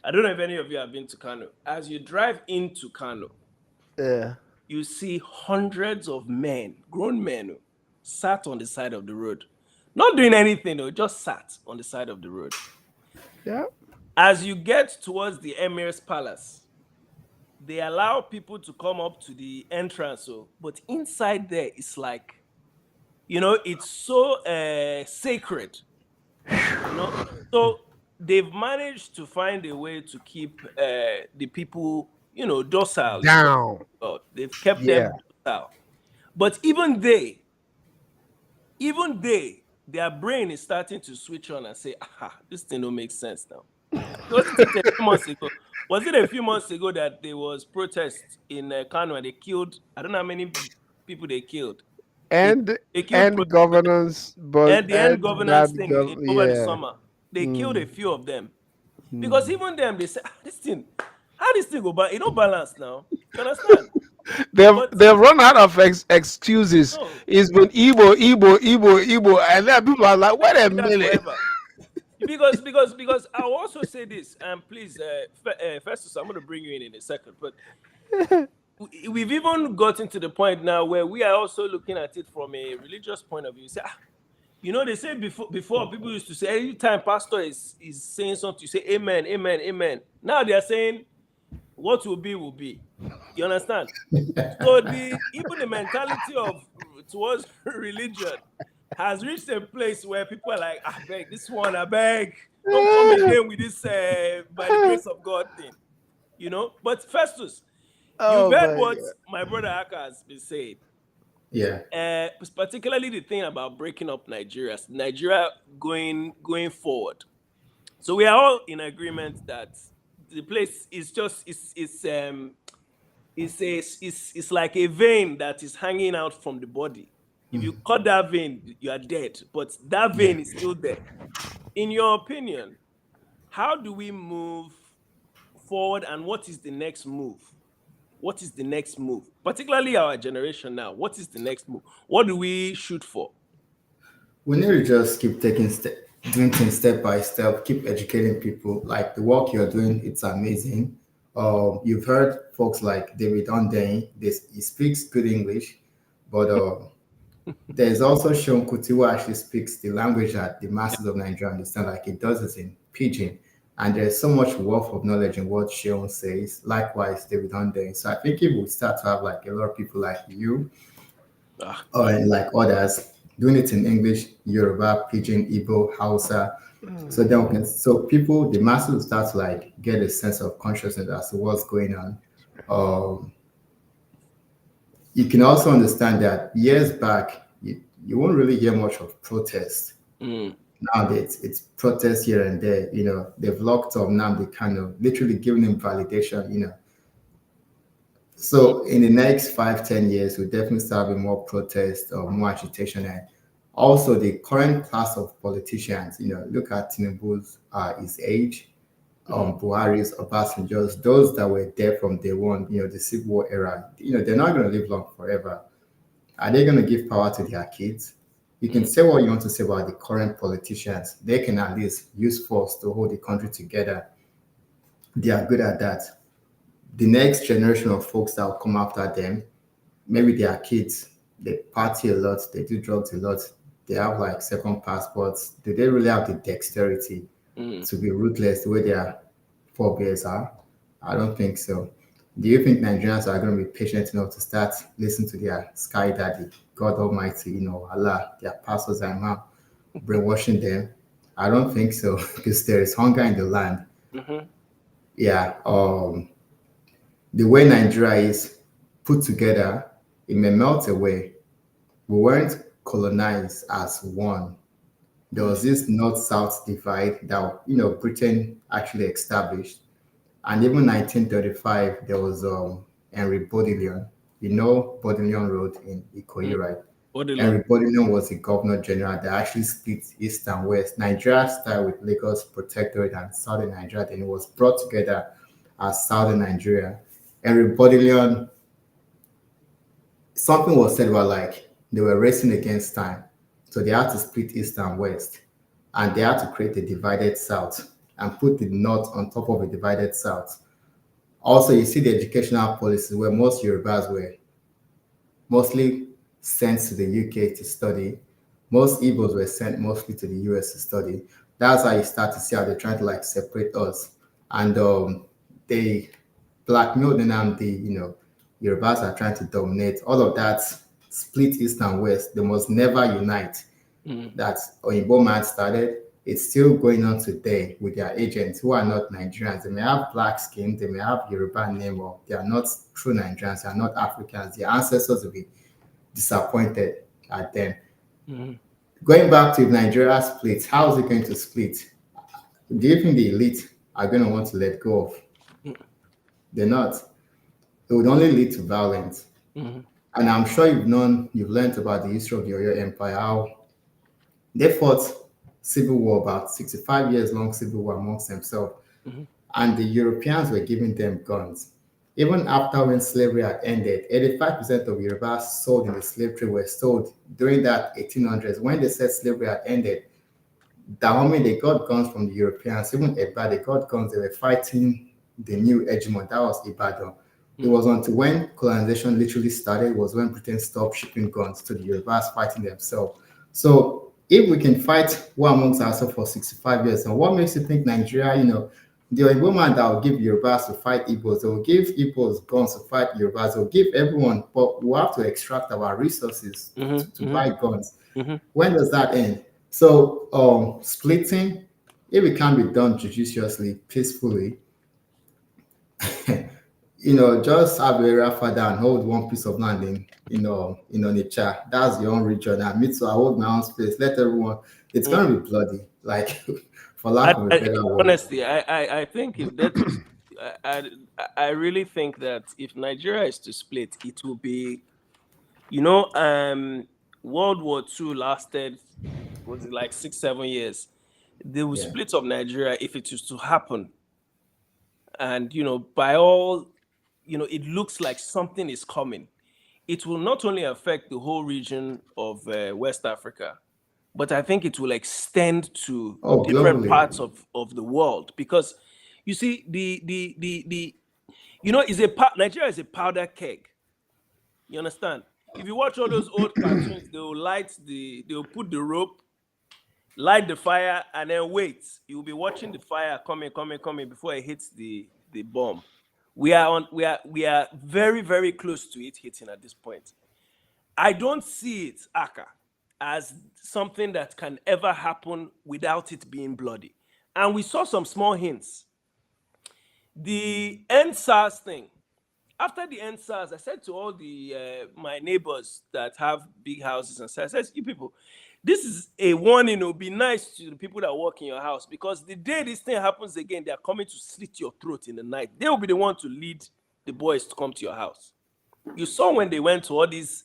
I don't know if any of you have been to Kano. As you drive into Kano, Yeah. you see hundreds of men, grown men, sat on the side of the road, not doing anything, though, just sat on the side of the road. Yeah. As you get towards the Emir's palace, they allow people to come up to the entrance. So, but inside there, it's like, it's so sacred. So they've managed to find a way to keep the people, docile in terms Down. of God. They've kept Yeah. them docile. But even they, their brain is starting to switch on and say, aha, this thing don't make sense now. Wasn't it a few months ago? Was it a few months ago that there was protest in Kano and they killed, I don't know how many people they killed. They, And they killed and governance, but and the end and bad governance thing over the yeah. summer. They killed Mm, a few of them. Because mm. even them, they say, this thing, how this thing go back? It don't balance now. You understand? But They've run out of excuses. no, It's been Igbo, Igbo, Igbo, Igbo, and then people are like, it's wait going to a be that minute. forever. Because I'll also say this, and please, Festus, I'm going to bring you in a second. But we've even gotten to the point now where we are also looking at it from a religious point of view. Say, they say before people used to say anytime pastor is saying something, you say amen, amen, amen. Now they are saying what will be will be. You understand? So even the mentality of towards religion has reached a place where people are like, I beg this one, I beg, don't come again with this by the grace of God thing. But Festus, you've Oh heard my what god. my brother Aka has been saying. Yeah. Particularly the thing about breaking up Nigeria going forward. So we are all in agreement that the place is just it's like a vein that is hanging out from the body. If you cut that vein, you are dead, but that Yeah. vein is still there. In your opinion, how do we move forward, and what is the next move? What is the next move? Particularly our generation now. What is the next move? What do we shoot for? We need to just keep doing things step by step, keep educating people. Like the work you're doing, it's amazing. You've heard folks like David Ondain, he speaks good English, but there's also Sean Kuti who actually speaks the language that the masses of Nigeria understand, like he does it in Pidgin. And there's so much wealth of knowledge in what Sean says. Likewise, David Ondain. So I think if we start to have like a lot of people like you Ah, and like others doing it in English, Yoruba, Pidgin, Igbo, Hausa. So then so people, the masses will start to like get a sense of consciousness as to what's going on. Um, you can also understand that years back, you won't really hear much of protest. mm, Nowadays, it's protest here and there. They've locked up now. They kind of literally giving him validation. mm, So in the next 5, 10 years, we'll definitely start having more protest or more agitation. And also the current class of politicians, look at Tinubu's his age, mm, Buhari's, Obasanjo's, those that were there from day one, the Civil War era, they're not going to live long forever. Are they going to give power to their kids? You can mm, say what you want to say about the current politicians. They can at least use force to hold the country together. They are good at that. The next generation of folks that will come after them, maybe they are kids, they party a lot, they do drugs a lot, they have like second passports. Do they really have the dexterity mm. to be ruthless the way their forebears are? I don't think so. Do you think Nigerians are going to be patient enough to start listening to their sky daddy, God Almighty, Allah, their pastors and imam, brainwashing them? I don't think so because there is hunger in the land. Mhm. Yeah, the way Nigeria is put together, it may melt away. We weren't colonized as one. There was this north-south divide that Britain actually established, and even 1935 there was Henry Bodilion. Bodilion Road in Mm. Ikoyi, right? Bodily. Henry Bodilion was the governor general that actually split east and west. Nigeria started with Lagos Protectorate and southern Nigeria, then it was brought together as southern Nigeria. Henry Bodilion, something was said about like they were racing against time. So they had to split east and west. And they had to create a divided south and put the north on top of a divided south. Also, you see the educational policies where most Yorubas were mostly sent to the UK to study. Most Igbos were sent mostly to the US to study. That's how you start to see how they're trying to like separate us. And they blackmailed Nnamdi, Yorubas are trying to dominate. All of that split east and west. They must never unite. Mm, That Oyinbo man started. It's still going on today with their agents who are not Nigerians. They may have black skin, they may have Yoruba name, or they are not true Nigerians, they are not Africans. Their ancestors will be disappointed at them. mm, Going back to if Nigeria splits, how is it going to split? Do you think the elite are going to want to let go of? mm, They're not. It would only lead to violence. mm, And I'm sure you've learned about the history of the Oyo Empire, how they fought civil war, about 65 years long civil war amongst themselves. mm, And the Europeans were giving them guns. Even after when slavery had ended, 85% of Yorubas sold in the slave trade were sold during that 1800s. When they said slavery had ended, Dahomey, they got guns from the Europeans. Even Eba, they got guns. They were fighting the new hegemon. That was Ibadan. It mm, was until when colonization literally started was when Britain stopped shipping guns to the Yorubas fighting themselves. So if we can fight war amongst ourselves for 65 years, and what makes you think Nigeria, the woman that will give Yorubas to fight Igbos, they will give Igbos guns to fight Yorubas, they'll give everyone, but we have to extract our resources mm, to mm, buy guns. mm. When does that end? So splitting, if it can be done judiciously, peacefully, just have a area father and hold one piece of land in Onitsha. That's your own region. And me too, I hold my own space. Let everyone. It's Mm. gonna be bloody, like for lack of a better word. Honestly, I think if that was, I, I really think that if Nigeria is to split, it will be, you know, World War II lasted, was it like 6, 7 years? The Yeah. split of Nigeria, if it is to happen, and by all, it looks like something is coming. It will not only affect the whole region of West Africa, but I think it will extend to Oh, different globally. parts of the world because you see the Nigeria is a powder keg. You understand? If you watch all those old cartoons, they'll put the rope, light the fire, and then wait. You'll be watching the fire coming before it hits the bomb. We are very, very close to it hitting at this point. I don't see it, Aka, as something that can ever happen without it being bloody. And we saw some small hints. The NSAS thing. After the NSAS, I said to all the my neighbors that have big houses and stuff, I said, you people, this is a warning. It'll be nice to the people that work in your house because the day this thing happens again, they are coming to slit your throat in the night. They will be the one to lead the boys to come to your house. You saw when they went to all these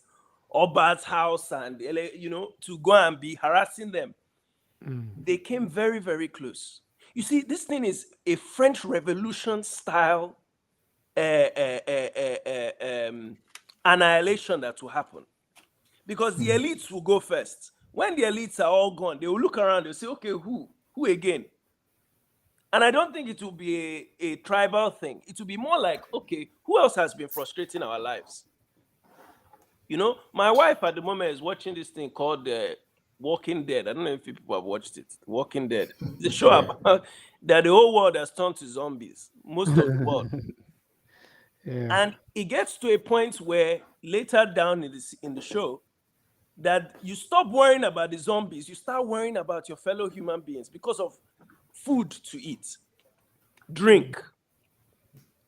Oba's house and to go and be harassing them. Mm. They came very, very close. You see, this thing is a French Revolution style annihilation that will happen because the elites will go first. When the elites are all gone, they will look around. They'll say, "Okay, who again?" And I don't think it will be a tribal thing. It will be more like, "Okay, who else has been frustrating our lives?" My wife at the moment is watching this thing called Walking Dead. I don't know if people have watched it. Walking Dead. It's a show Yeah. about that the whole world has turned to zombies. Most of the world. Yeah. And it gets to a point where later down in the show that you stop worrying about the zombies, you start worrying about your fellow human beings because of food to eat, drink,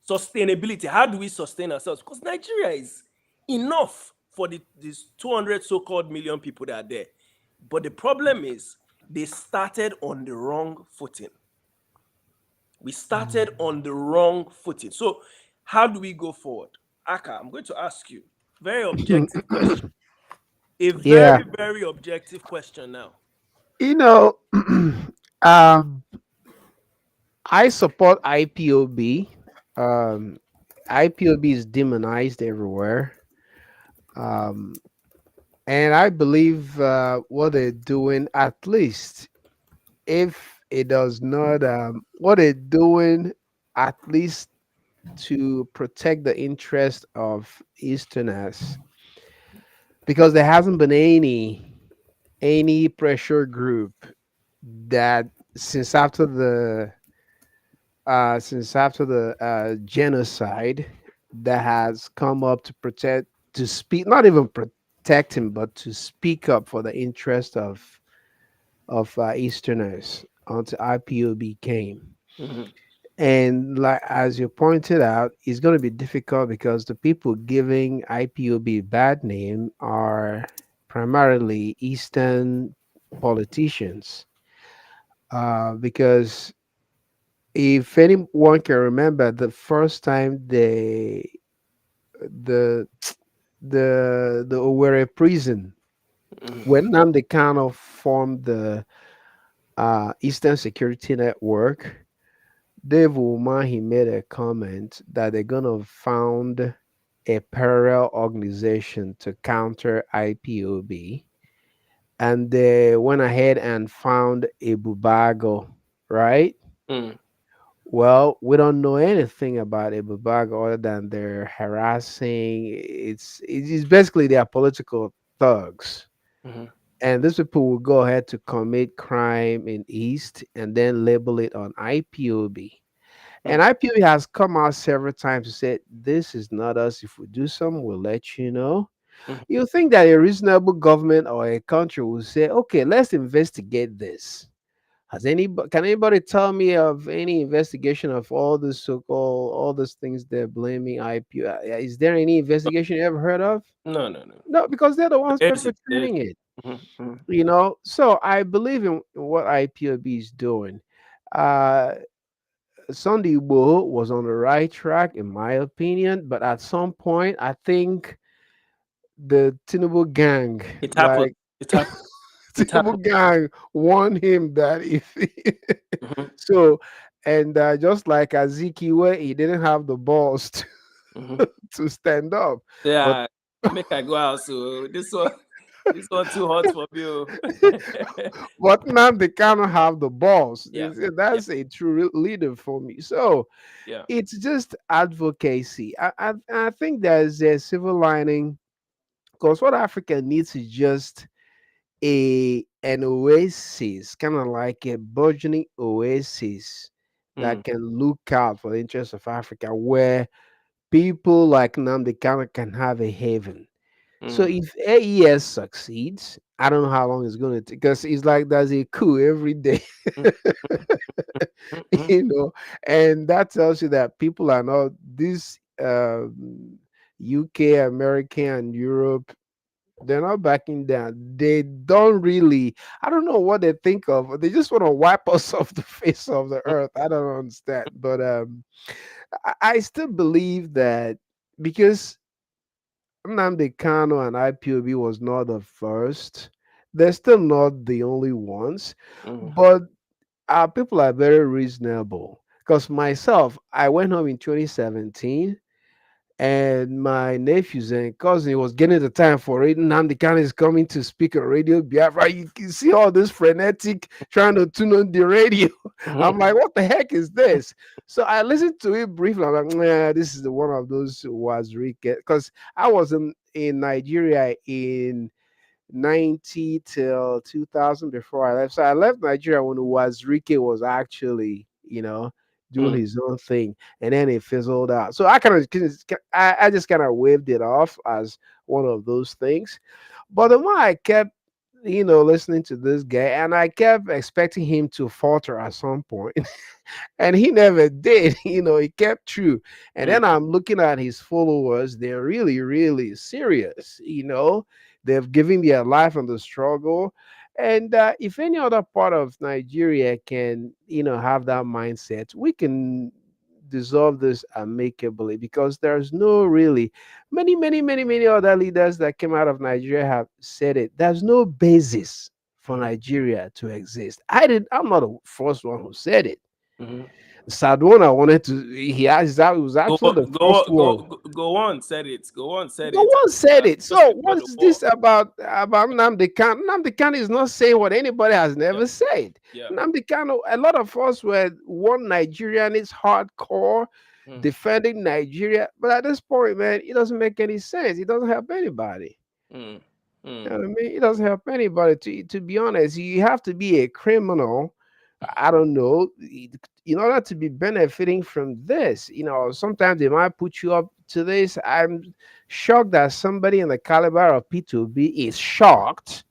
sustainability. How do we sustain ourselves? Because Nigeria is enough for these 200 so-called million people that are there. But the problem is they started on the wrong footing. We started on the wrong footing. So how do we go forward? Aka, I'm going to ask you very objective question. A Yeah. very, very objective question now. You know, um, I support IPOB. Um, IPOB is demonized everywhere. Um, and I believe what they're doing, at least if it does not, what they're doing, at least to protect the interest of Easterners, because there hasn't been any pressure group that since after the since after the genocide, that has come up to protect, to speak, not even protect him, but to speak up for the interest of Easterners until IPOB came. Mhm. And like as you pointed out, it's going to be difficult because the people giving IPOB bad name are primarily Eastern politicians. Because if anyone can remember, the first time the the Owerri prison, Mhm. when Nnamdi Kano formed the Eastern Security Network, Dave Umahi made a comment that they're gonna found a parallel organization to counter IPOB, and they went ahead and found a Bubago, right? Mhm. Well, we don't know anything about Abu Bakr other than they're harassing. It's basically they are political thugs, Mhm. and these people will go ahead to commit crime in East and then label it on IPOB. And Mhm. IPOB has come out several times to say this is not us. If we do something, we'll let you know. Mhm. You think that a reasonable government or a country will say, okay, let's investigate this. Has anybody can anybody tell me of any investigation of all this so-called all these things they're blaming IP? Is there any investigation you ever heard of? No, no, no. No, because they're the ones There's it. There's perpetrating it. it. Mhm. Mhm. So I believe in what IPOB is doing. Uh, Sunday Igbo was on the right track, in my opinion, but at some point, I think the Tinubu gang, It happened. like It happened. It happened. Tinubu gang, warned him that if Mhm. so, and just like Azikiwe, he didn't have the balls to, Mhm. to stand up. But Yeah. Make I go out. So this one, this one too hot for me. Oh. but now they cannot have the balls. Yeah. Yeah. That's a true leader for me. So Yeah. it's just advocacy. I think there's a silver lining because what Africa needs is just a an oasis, kind of like a burgeoning oasis Mm. that can look out for the interests of Africa, where people like Nnamdi Kanu can have a haven. So Mm. if AES succeeds, I don't know how long it's going to take because it's like there's a coup every day, Mm. Mm. Mm. you know, and that tells you that people are not this UK, American, and Europe. They're not backing down. They don't really. I don't know what they think of. They just want to wipe us off the face of the Mm. earth. I don't understand, but I still believe that because Nnamdi Kano and IPOB was not the first. They're still not the only ones, Mm. but our people are very reasonable. Because myself, I went home in 2017 and my nephews and cousin was getting the time for it. Nnamdi Kanu is coming to speak on Radio Biafra. You can see all this frenetic trying to tune on the radio. Mhm. I'm like, what the heck is this? So I listened to it briefly. I'm like, nah, this is the one of those was because I was in Nigeria in 90 till 2000 before I left. So I left Nigeria when Wazirike was actually, doing Mm. his own thing, and then it fizzled out. So I just kind of waved it off as one of those things. But the more I kept, listening to this guy, and I kept expecting him to falter at some point, and he never did. He kept true. And Mm. then I'm looking at his followers; they're really, really serious. They've given their life on the struggle. And if any other part of Nigeria can, have that mindset, we can dissolve this amicably because there's no really many, many, many, many other leaders that came out of Nigeria have said it. There's no basis for Mhm. Nigeria to exist. I'm not the first one who said it. Mhm. Sadona wanted to. He was Go actually on, the go first on, go one. go on. Said it. Go on. Said The it. one said it. Just So before the what's war. this about Nnamdi Kanu? Nnamdi Kanu is not saying what anybody has Yeah. never said. Yeah. Nnamdi Kanu, a lot of us were one Nigerian is hardcore Mm. defending Nigeria, but at this point, man, it doesn't make any sense. It doesn't help anybody. Mm. You Mm. know what I mean? It doesn't help anybody. To be honest, you have to be a criminal. I don't know. in order to be benefiting from this, sometimes they might put you up to this. I'm shocked that somebody in the caliber of P2B is shocked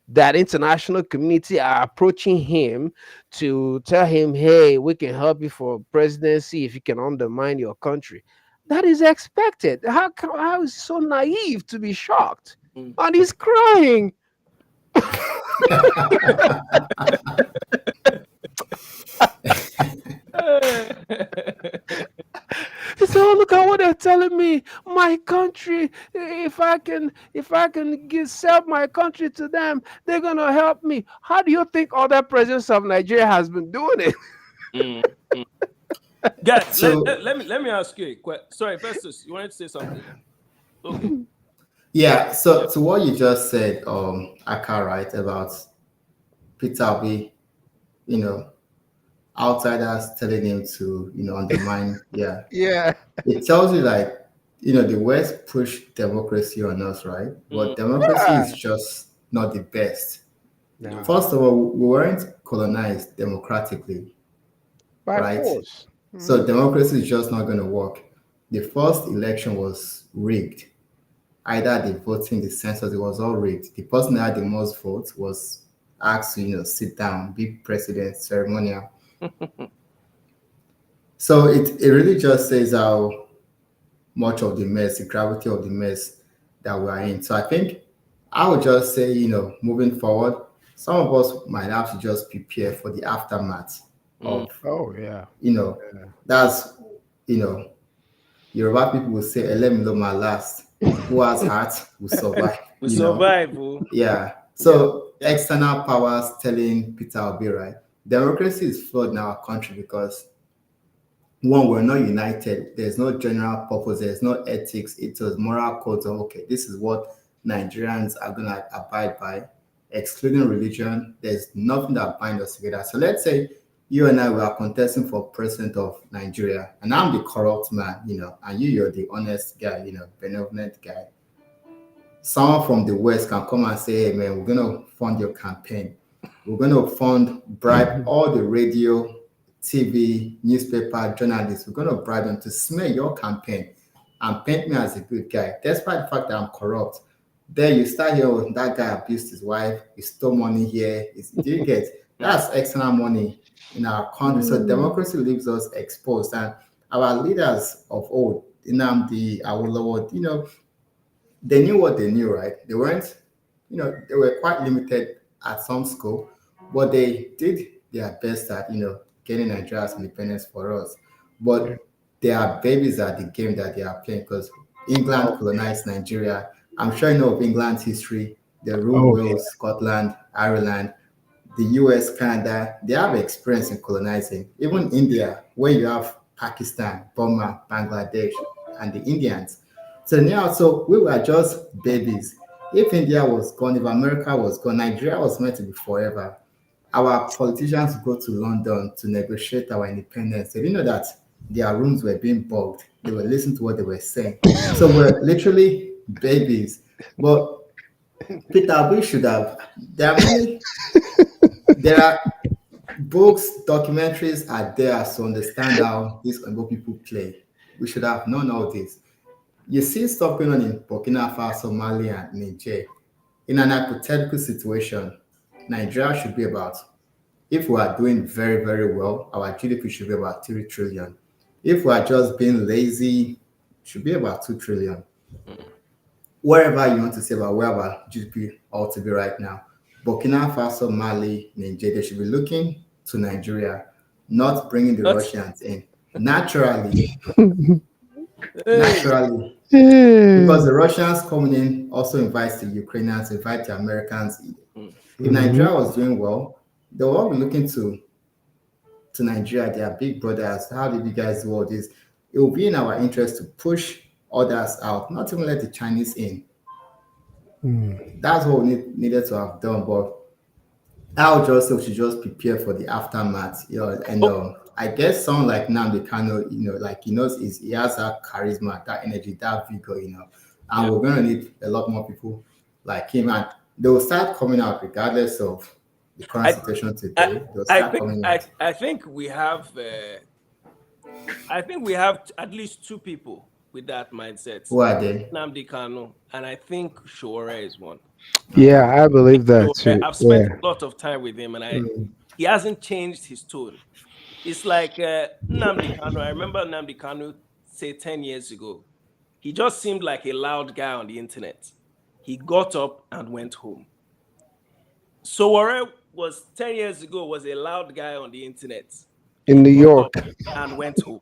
that international community are approaching him to tell him, hey, we can help you for presidency if you can undermine your country. That is expected. How is he so naive to be shocked? Mm. And he's crying. He said, "Oh, look at what they're telling me. My country. If I can sell my country to them, they're gonna help me." How do you think other presidents of Nigeria has been doing it? Mm. Mm. Guys, So let me ask you a question. Sorry, Festus, you wanted to say something? Okay. yeah, Yeah. so to what you just said, Aka, right, about Peter Obi, you know, outsiders telling him to, undermine. Yeah, Yeah. it tells you like, the West pushed democracy on us, right? Mm. But democracy is Yeah. just not the best. No. No. First of all, we weren't colonized democratically, By right? force. Mhm. So democracy is just not going to work. The first election was rigged. Either the voting, the census, it was all rigged. The person that had the most votes was asked to, sit down, be president, ceremonial. So it really just says how much of the mess, the gravity of the mess that we are in. So I think I would just say, moving forward, some of us might have to just prepare for the aftermath Mm. of, Oh yeah. you know, Yeah. that's, you know, Yoruba people will say, Elemilo my last. Who has heart will survive, We survive. Oh. Yeah. Yeah. So Yeah. external powers telling Peter Obi, right? Democracy is flawed in our country because one, we're not united. There's no general purpose. There's no ethics. It was moral codes of okay, this is what Nigerians are gonna abide by, excluding religion. There's nothing that binds us together. So let's say you and I were contesting for president of Nigeria, and I'm the corrupt man, and you're the honest guy, benevolent guy. Someone from the West can come and say, hey man, we're gonna fund your campaign. We're gonna bribe all the radio, TV, newspaper, journalists. We're gonna bribe them to smear your campaign and paint me as a good guy, despite the fact that I'm corrupt. Then you start here with that guy abused his wife, he stole money here. Do you get Mm. that's external money in our country? So Mm. democracy leaves us exposed. And our leaders of old, Nnamdi, Awolowo, they knew what they knew, right? They weren't, they were quite limited at some school, but they did their best at, getting Nigeria's independence for us. Yeah. But they are babies at the game that they are playing because England Oh, colonized Nigeria. I'm sure you know of England's history. They ruled oh yeah. Wales, Scotland, Ireland, the US, Canada. They have experience in colonizing. Even India, where you have Pakistan, Burma, Bangladesh, and the Indians. So now, so we were just babies. If India was gone, if America was gone, Nigeria was meant to be forever. Our politicians go to London to negotiate our independence. They didn't know that their rooms were being bugged. They were listening to what they were saying. So we're literally babies. But Peter Obi should have. There are many. There are books, documentaries are there to understand how these Igbo people play. We should have known all this. You see stuff going on in Burkina Faso, Mali, and Niger. In an hypothetical situation, Nigeria should be about, if we are doing very, very well, our GDP should be about 3 trillion. If we are just being lazy, it should be about 2 trillion. Wherever you want to say about where our GDP ought to be right now, Burkina Faso, Mali, Niger, they should be looking to Nigeria, not bringing the That's Russians in. Naturally, hey. naturally, because Hmm. the Russians coming in also invites the Ukrainians, invite the Americans. Mm. If Mhm. Nigeria was doing well, they will all be looking to Nigeria, their big brothers. How did you guys do all this? It will be in our interest to push others out, not even let the Chinese in. Mm. That's what we needed to have done. But I would just say we should just prepare for the aftermath. And Oh. I guess someone like Nnamdi Kano, like he has that charisma, that energy, that vigor, and Yeah. we're gonna need a lot more people like him, and they will start coming out regardless of. the current I situation I, today, they'll I start think coming I, out. I think we have at least two people with that mindset. Who are they? Namdi Kanu, and I think Shore is one. Yeah, Okay. I believe that Shore, too. I've spent Yeah. a lot of time with him, and Mm, he hasn't changed his tone. It's like Nnamdi Kanu. I remember Nnamdi Kanu say 10 years ago. He just seemed like a loud guy on the internet. He got up and went home. Sowore was 10 years ago was a loud guy on the internet. In He New got up York. and went home.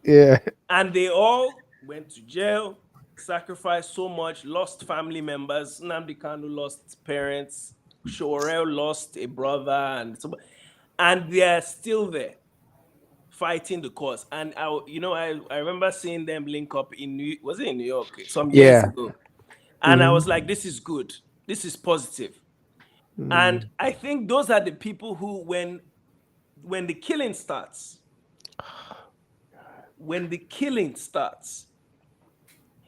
Yeah. And they all went to jail, sacrificed so much, lost family members. Nnamdi Kanu lost parents. Sowore lost a brother, and they're still there fighting the cause. And I remember seeing them link up was it in New York some years Yeah. ago, and I Hmm. was like, this is good, this is positive. And Mm. I think those are the people who, when the killing starts, when the killing starts,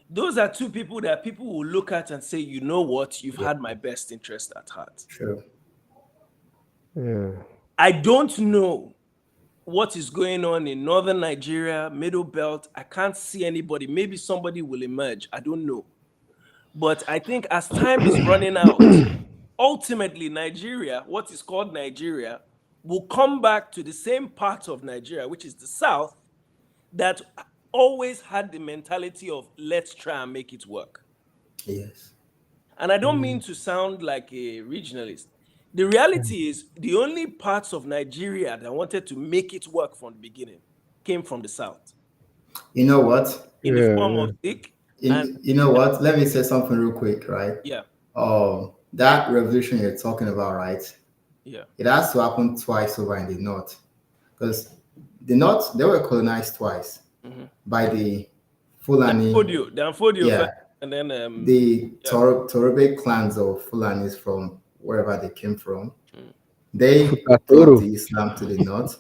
those are two people that people will look at and say, you know what, you've yeah, had my best interest at heart. true. Yeah. I don't know what is going on in northern Nigeria, middle belt. I can't see anybody. Maybe somebody will emerge. I don't know. But I think as time is running out, ultimately Nigeria, what is called Nigeria, will come back to the same part of Nigeria, which is the south, that always had the mentality of let's try and make it work. Yes. And I don't mean Mm. to sound like a regionalist. The reality is the only parts of Nigeria that wanted to make it work from the beginning came from the south You know what? in the Yeah. form Yeah. of Dick and You know what? Let me say something real quick, right? yeah, That revolution you're talking about, right? yeah. It has to happen twice over in the north, because the north they were colonized twice Mm-hmm. by the Fulani, The Amfodio first, yeah, and then the yeah. Torebe clans of Fulanis from wherever they came from. Mm. They brought Futatoro. the Islam to the north.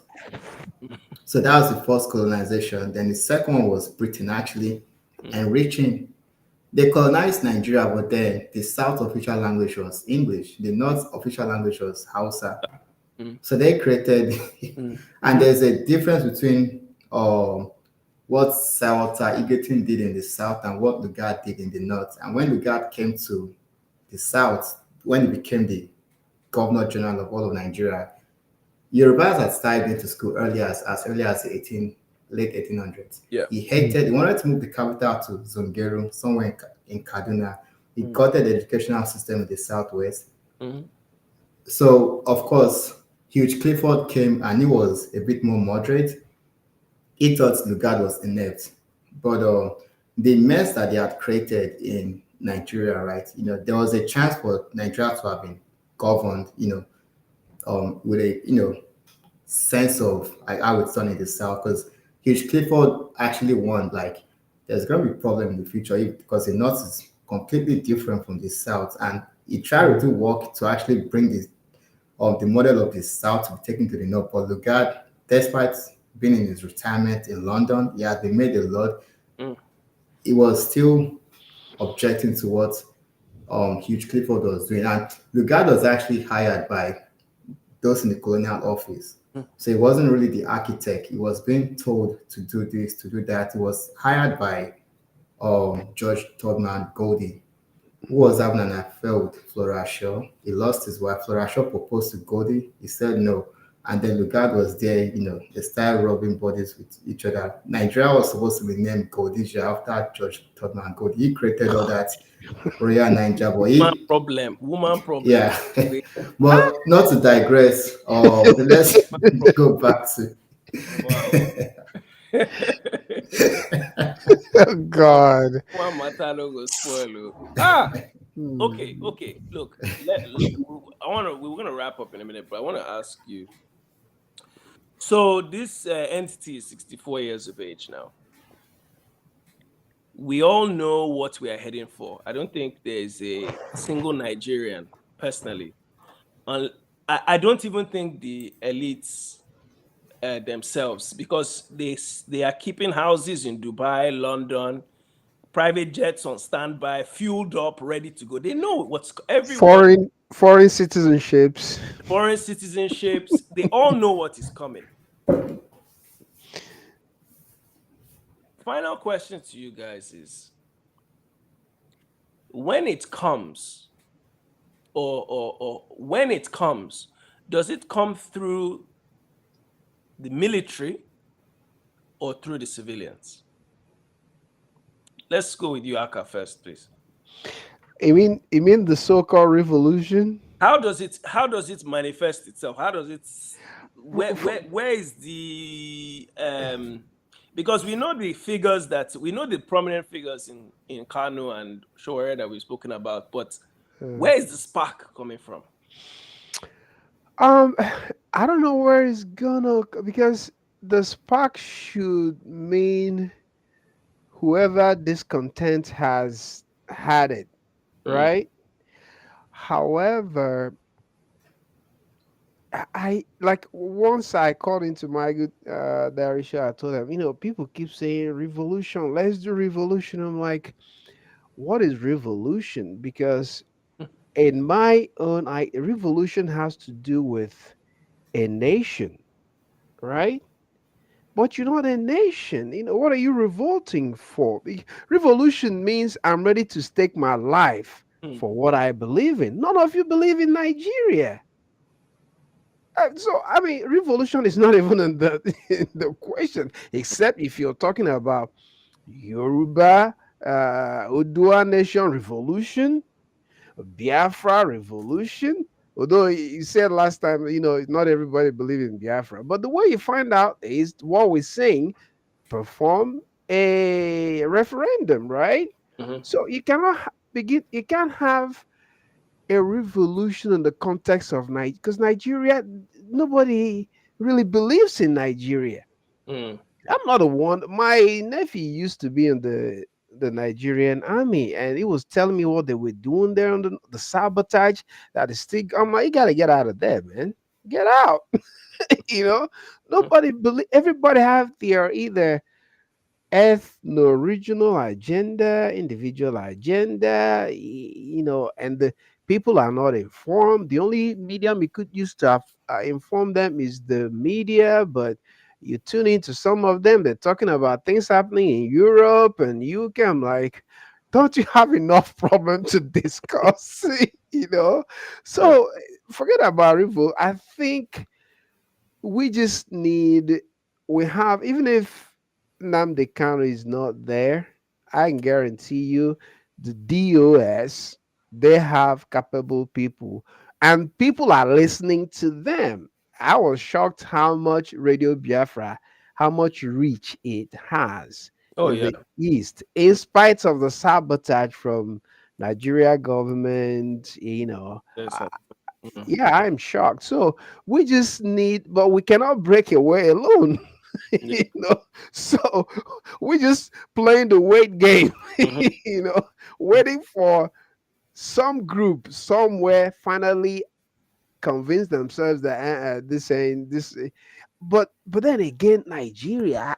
So that was the first colonization. Then the second one was Britain actually Mm. enriching. They colonized Nigeria, but then the south official language was English. The north official language was Hausa. Mm. So they created, Mm. and there's a difference between what Salta Egerton did in the south and what Lugard did in the north. And when Lugard came to the south, when he became the governor general of all of Nigeria, Yorubas had started into school as early as late 1800s. Yeah. He wanted to move the capital to Zungeru, somewhere in Kaduna. He Mm. got the educational system in the southwest. Mm. So, of course, Hugh Clifford came and he was a bit more moderate. He thought Lugard was inept. But the mess that they had created in Nigeria, right? There was a chance for Nigeria to have been governed, with a, sense of like how it's done in the south, because Hugh Clifford actually warned like there's going to be problem in the future because the north is completely different from the south, and he tried to do work to actually bring the model of the south to be taken to the north. But Lugard, despite being in his retirement in London, he had been made a lot. Mm. He was still objecting to what Hugh Clifford was doing, and Lugard was actually hired by those in the colonial office. Mm. So he wasn't really the architect. He was being told to do this, to do that. He was hired by George Todman Goldie, who was having an affair with Flora Shaw. He lost his wife. Flora Shaw proposed to Goldie. He said no. And then Lugard was there, they started rubbing bodies with each other. Nigeria was supposed to be named Goldisia after George Todman Goldie. He created all that Royal Nigeria, but Woman problem. yeah. Wait, But not to digress, let's woman problem. go back to Wow. Oh One God. one matter no go spoil. Ah, okay, Hmm. okay. Look, we're gonna wrap up in a minute, but I want to ask you. So this entity is 64 years of age now. We all know what we are heading for. I don't think there's a single Nigerian, personally. un- I don't even think the elites themselves, because they are keeping houses in Dubai, London, private jets on standby, fueled up, ready to go. They know what's everyone, foreign citizenships. foreign citizenships, they all know what is coming. Final question to you guys is, when it comes, or when it comes, does it come through the military or through the civilians? Let's go with you, Aka, first, please. You mean the so-called revolution? How does it manifest itself? How does it For- for- where is the because we know the figures, that we know the prominent figures in Kano and Shore that we've spoken about, but uh, where is the spark coming from? um, I don't know where it's gonna because the spark should mean whoever discontent has had it, Mm, right? However, I like once I called into my good diary show, I told them, people keep saying revolution, let's do revolution. I'm like, what is revolution? Because in my own revolution has to do with a nation, right? But you're not a nation. What are you revolting for? Revolution means I'm ready to stake my life mm, for what I believe in. None of you believe in Nigeria. So I mean, revolution is not even in the in the question, except if you're talking about Yoruba, Odua Nation revolution, Biafra revolution. Although you said last time, not everybody believe in Biafra, but the way you find out is what we're saying: perform a referendum, right? mhm, So you cannot begin. You can't have a revolution in the context of Nigeria, because Nigeria, nobody really believes in Nigeria. mm, I'm not the one. My nephew used to be in the Nigerian army, and he was telling me what they were doing there on the sabotage that is still. I'm like, you gotta get out of there, man. Get out. you know, mhm, Nobody believe. Everybody have their either ethno-regional agenda, individual agenda, and the people are not informed. The only medium we could use to inform them is the media, but you tune into some of them, they're talking about things happening in Europe and UK. I'm like, don't you have enough problem to discuss? you know? yeah, So forget about Revo. I think we just need we have even if Nnamdi Kanu is not there, I can guarantee you the DOS, they have capable people and people are listening to them. I was shocked how much Radio Biafra, how much reach it has oh in yeah, the East, in spite of the sabotage from Nigeria government, yes, mm, yeah, I'm shocked. So we just need, but we cannot break away alone. yeah, you know, so we just playing the wait game. mhm, you know, waiting for some group somewhere finally convince themselves that this ain't this. But then again, Nigeria,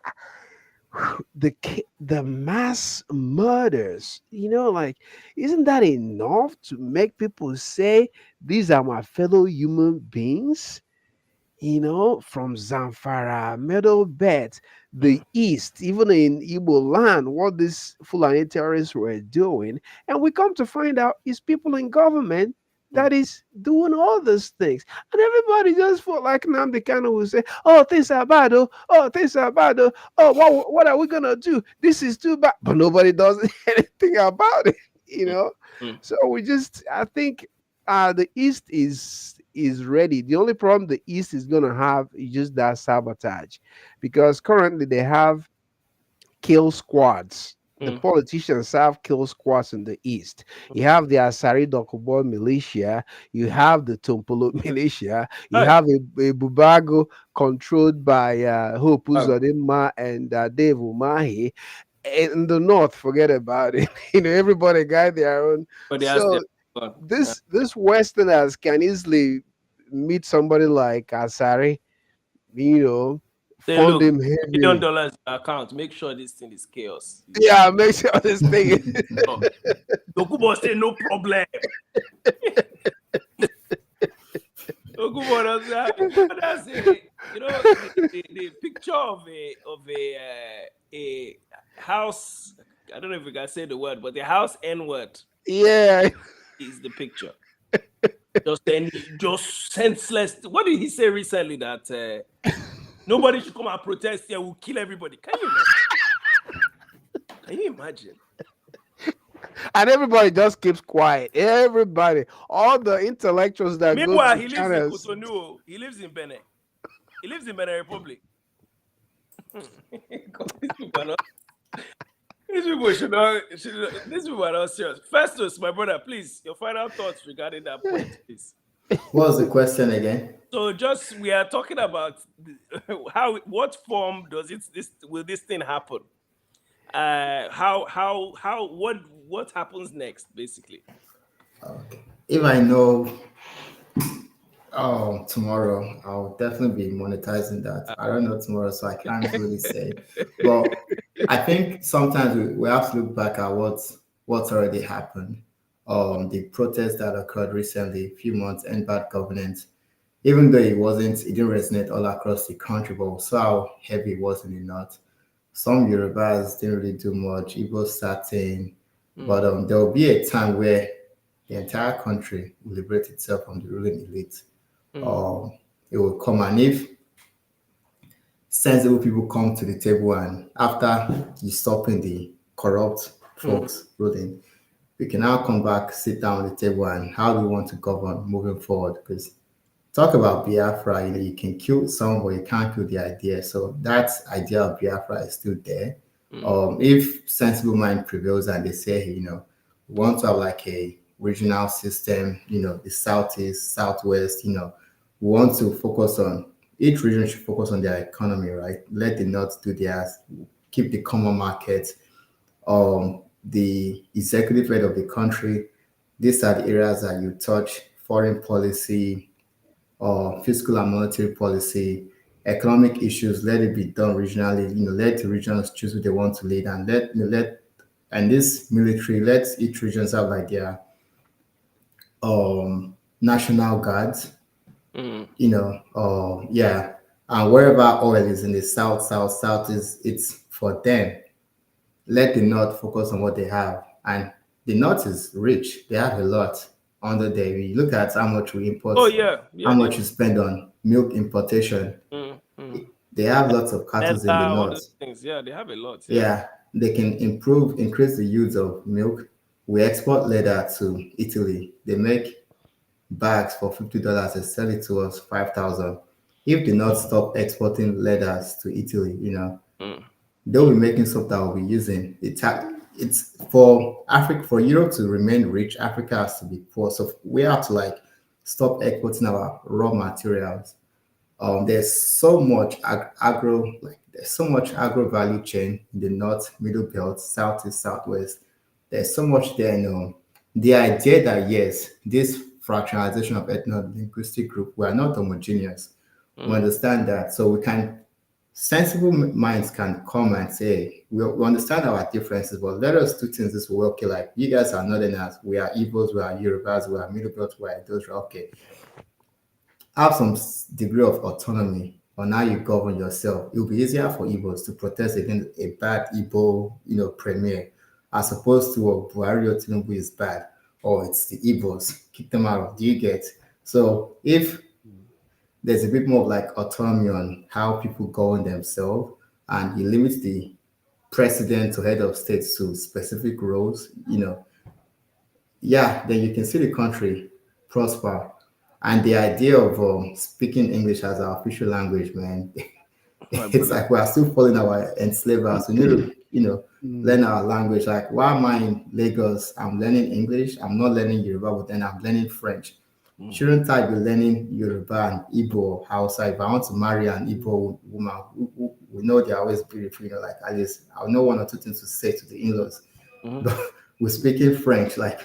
the mass murders, like, isn't that enough to make people say these are my fellow human beings? From Zamfara, Middle Belt, mm, the East, even in Igbo land, what these Fulani terrorists were doing. And we come to find out it's people in government mm, that is doing all these things. And everybody just felt like Nnamdi Kanu will say, oh, things are bad, oh, things are bad, oh, what are we going to do? This is too bad. But nobody does anything about it, you mm, know? mm, So I think the East is ready. The only problem the East is gonna have is just that sabotage, because currently they have kill squads. The mm. politicians have kill squads in the East. You Mm. have the Asari Dokubo militia, you have the Tumpulu militia, you Hi, have a Bubago controlled by Hope Chicago. Uzodinma and Dave Umahi. In the North, forget about it. Everybody got their own. But they asked So their God. this Westerners can easily meet somebody like Asari, you know, Say, fund look, him $1 million heavily. in your account. Make sure this thing is chaos. Yeah, make sure this thing. Oh, Dokubo say no problem. Dokubo does that's the picture of a house. I don't know if we can say the word, but the house N word Yeah. is the picture. Just senseless. What did he say recently that nobody should come and protest here? We'll kill everybody. Can you imagine? Can you imagine? And everybody just keeps quiet. Everybody, all the intellectuals that go Meanwhile, to he lives in channels. Cotonou. He lives in Benin. He lives in Benin Republic. God, these people are not. These people should not. These people are not serious. Festus, my brother, please, your final thoughts regarding that point, please. What was the question again? So, just we are talking about what form does will this thing happen? What happens next, basically? Okay. If I know tomorrow, I'll definitely be monetizing that. I don't know tomorrow, so I can't really say. But I think sometimes we have to look back at what's already happened. The protests that occurred recently, a few months, and bad governance. Even though it didn't resonate all across the country, but we saw how heavy it was in the north. Some Yorubas didn't really do much. Igbo starting, but there will be a time where the entire country will liberate itself from the ruling elite. Um, it will come, and if sensible people come to the table, and after you stopping the corrupt folks ruling, we can now come back, sit down at the table, and how do we want to govern moving forward? Because talk about Biafra, you can kill someone, but you can't kill the idea. So that idea of Biafra is still there. If sensible mind prevails and they say, we want to have like a regional system, the southeast, southwest, we want to focus on each region should focus on their economy, right? Let the north do theirs, keep the common market, the executive head of the country. These are the areas that you touch: foreign policy, or fiscal and monetary policy, economic issues. Let it be done regionally. Let the regions choose who they want to lead, and and this military, let each regions have like their national guards. Yeah, and wherever oil is in the south, south, south is it's for them. Let the north focus on what they have, and the north is rich. They have a lot under there. We look at how much we import, Oh yeah, how yeah. much you spend on milk importation. They have lots of cattle in the All those north. things. Yeah, they have a lot. Yeah. Yeah, they can increase the use of milk. We export leather to Italy. They make bags for $50 and sell it to us 5,000. If they not stop exporting leathers to Italy, they'll be making stuff that we'll be using. It's for Africa, for Europe to remain rich, Africa has to be poor. So we have to like stop exporting our raw materials. There's so much there's so much agro value chain in the north, middle belt, southeast, southwest. There's so much there. The idea that yes, this fractionalization of ethno-linguistic group, we are not homogeneous. We understand that, so we can sensible minds can come and say, we understand our differences, but let us do things this way. Okay, like you guys are northerners, we are Igbos, we are Yorubas, we are middle belt, we are those. Okay, have some degree of autonomy on how you govern yourself. It will be easier for Igbos to protest against a bad Igbo, premier, as opposed to a Buhari or Tinubu is bad, or it's the Igbos, kick them out. Do you get? So if there's a bit more of like autonomy on how people govern themselves, and you limit the president or head of states to specific roles, yeah, then you can see the country prosper. And the idea of speaking English as our official language, man, My it's brother. like we are still following our enslavers. We need to, learn our language. Like, why am I in Lagos? I'm learning English. I'm not learning Yoruba, but then I'm learning French. Shouldn't I be learning Yoruba and Igbo or Hausa? If I want to marry an Igbo woman, we know they're always beautiful, like at least I'll know one or two things to say to the in-laws. But we're speaking French, like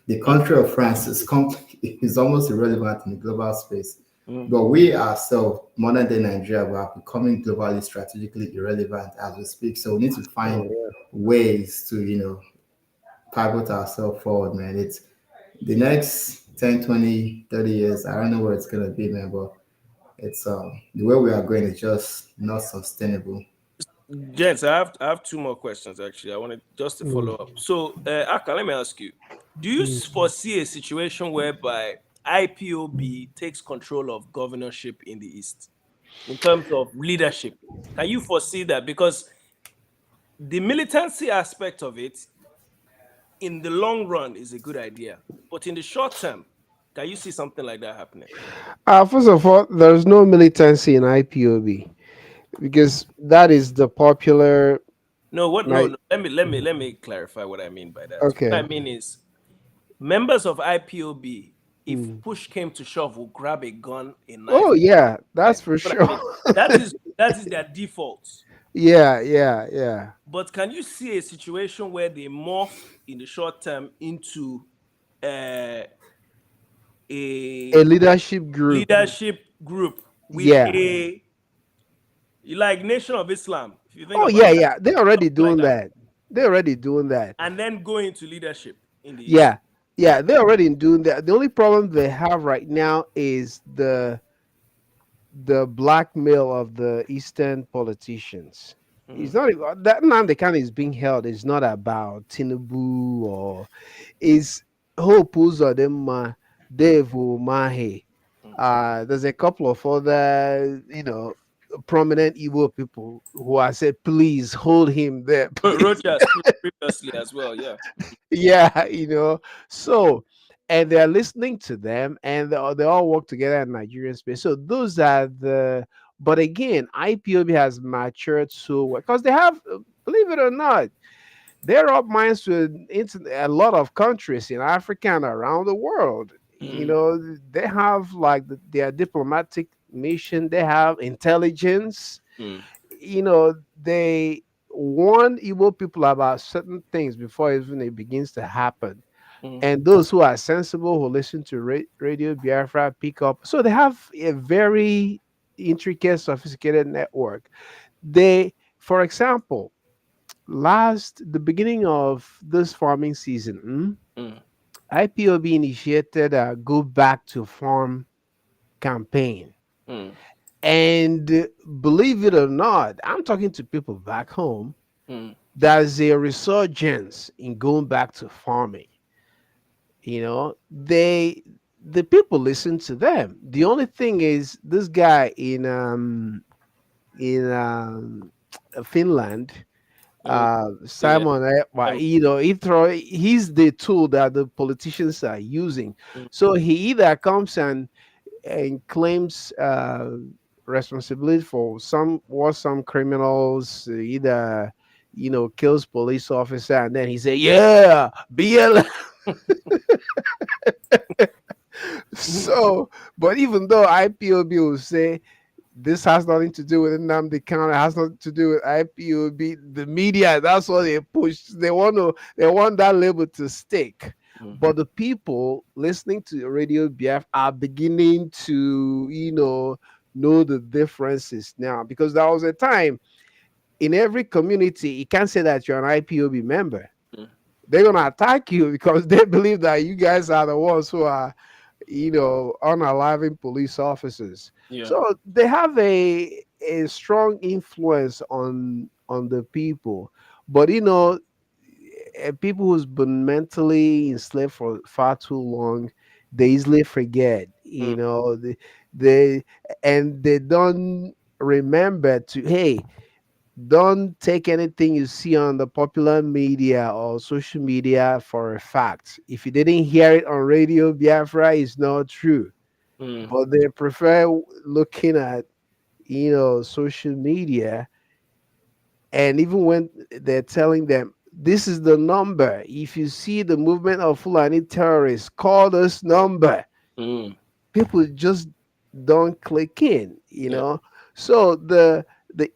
the country of France is almost irrelevant in the global space. Mm. But we ourselves, modern day Nigeria, we are becoming globally strategically irrelevant as we speak. So we need to Oh find yeah. ways to, pivot ourselves forward, man. It's the next 10, 20, 30 years. I don't know where it's gonna be, man, but it's the way we are going is just not sustainable. Gents, I have two more questions actually. I wanted just to follow Mm, up. So, Aka, let me ask you: do you mm. foresee a situation whereby IPOB takes control of governorship in the East in terms of leadership? Can you foresee that? Because the militancy aspect of it, in the long run, is a good idea, but in the short term, can you see something like that happening? First of all, there's no militancy in IPOB because that is the popular No, what? No, night. no. Let me clarify what I mean by that. What Okay. I mean is members of IPOB, if Mm. push came to shove, will grab a gun, a knife, Oh yeah, that's right? for What I sure. mean, that is their default. Yeah, yeah, yeah. But can you see a situation where they morph in the short term into uh, A a leadership group. leadership group with Yeah. a like Nation of Islam, if you think Oh about yeah, that, yeah. They're already something like doing that, that. They're already doing that. and then go into leadership in the East. Yeah. Yeah, they're already doing that. The only problem they have right now is the blackmail of the Eastern politicians. It's Mm. not that Nnamdi Kanu is being held is not about Tinubu or is Hope Uzodinma, Dave Umahi. Mm. There's a couple of other, prominent Igbo people who I said, please hold him there, please. Rochas previously as well, yeah. Yeah, so and they're listening to them and they all work together in Nigerian space. So those are the but again, IPOB has matured so well because they have, believe it or not, they're up minds to a lot of countries in Africa and around the world. Mm. They have like their diplomatic mission, they have intelligence, Mm. they warn Igbo people about certain things before even it begins to happen. Mm. And those who are sensible, who listen to Radio Biafra, pick up. So they have a very intricate, sophisticated network. For example, the beginning of this farming season, Mm. IPOB initiated a Go Back to Farm campaign. Mm. And believe it or not, I'm talking to people back home. Mm. There's a resurgence in going back to farming. The people listen to them. The only thing is this guy in Finland, Oh, yeah. Simon, he's the tool that the politicians are using. Mm. So he either comes and claims responsibility for some criminals, either kills police officer, and then he say, "Yeah, BL." So, but even though IPOB will say this has nothing to do with Nnamdi Kanu, it has nothing to do with IPOB. The media, that's what they push. They want that label to stick. Mm. But the people listening to Radio BF are beginning to, know the differences now. Because there was a time in every community, you can't say that you're an IPOB member. Mm. They're gonna attack you because they believe that you guys are the ones who are unaliving police officers. Yeah. So they have a strong influence on the people. But people who's been mentally enslaved for far too long, they easily forget. Mm. They and they don't remember to, hey, don't take anything you see on the popular media or social media for a fact. If you didn't hear it on Radio Biafra, it's not true. Mm. But they prefer looking at, social media. And even when they're telling them, this is the number. If you see the movement of Fulani terrorists, call this number. Mm. People just don't click in, Yeah. so the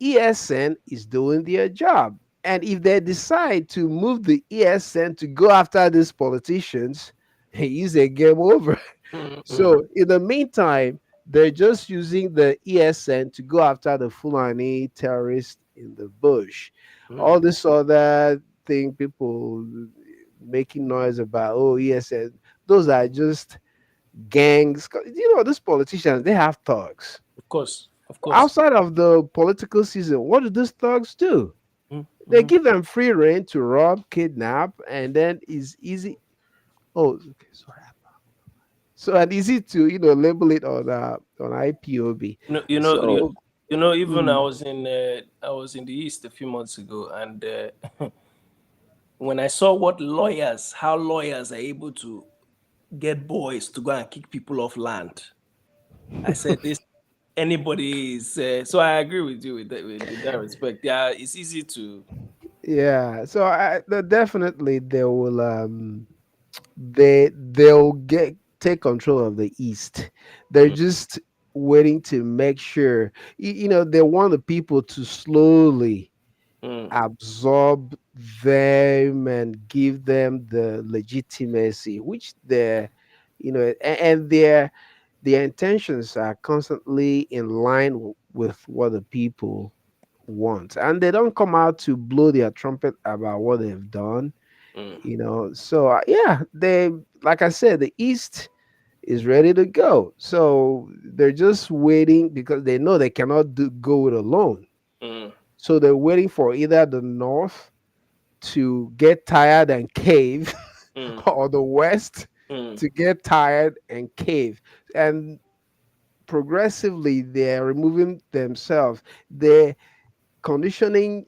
ESN is doing their job, and if they decide to move the ESN to go after these politicians, it's a game over. Mm. Mm. So in the meantime, they're just using the ESN to go after the Fulani terrorists in the bush. All Mm. this other thing, people making noise about, oh, ESN, those are just gangs. 'Cause, these politicians, they have thugs. Of course, of course. Outside of the political season, what do these thugs do? Mm, They mhm. give them free reign to rob, kidnap, and then it's easy. Oh, okay, sorry. So and easy to label it on IPOB. You know, you know, you, So you know. Even mm, I was in the East a few months ago, and when I saw how lawyers are able to get boys to go and kick people off land, I said this anybody is. So I agree with you with that respect. Yeah, it's easy to. yeah, so definitely they will they'll get take control of the East. They're Mm, just waiting to make sure they want the people to slowly mm, absorb them and give them the legitimacy which and their intentions are constantly in line with what the people want, and they don't come out to blow their trumpet about what they've done. mm, So yeah, they, like I said, the East is ready to go, so they're just waiting because they know they cannot go it alone. mm, So they're waiting for either the North to get tired and cave mm, or the West mm, to get tired and cave. And progressively, they're removing themselves. They're conditioning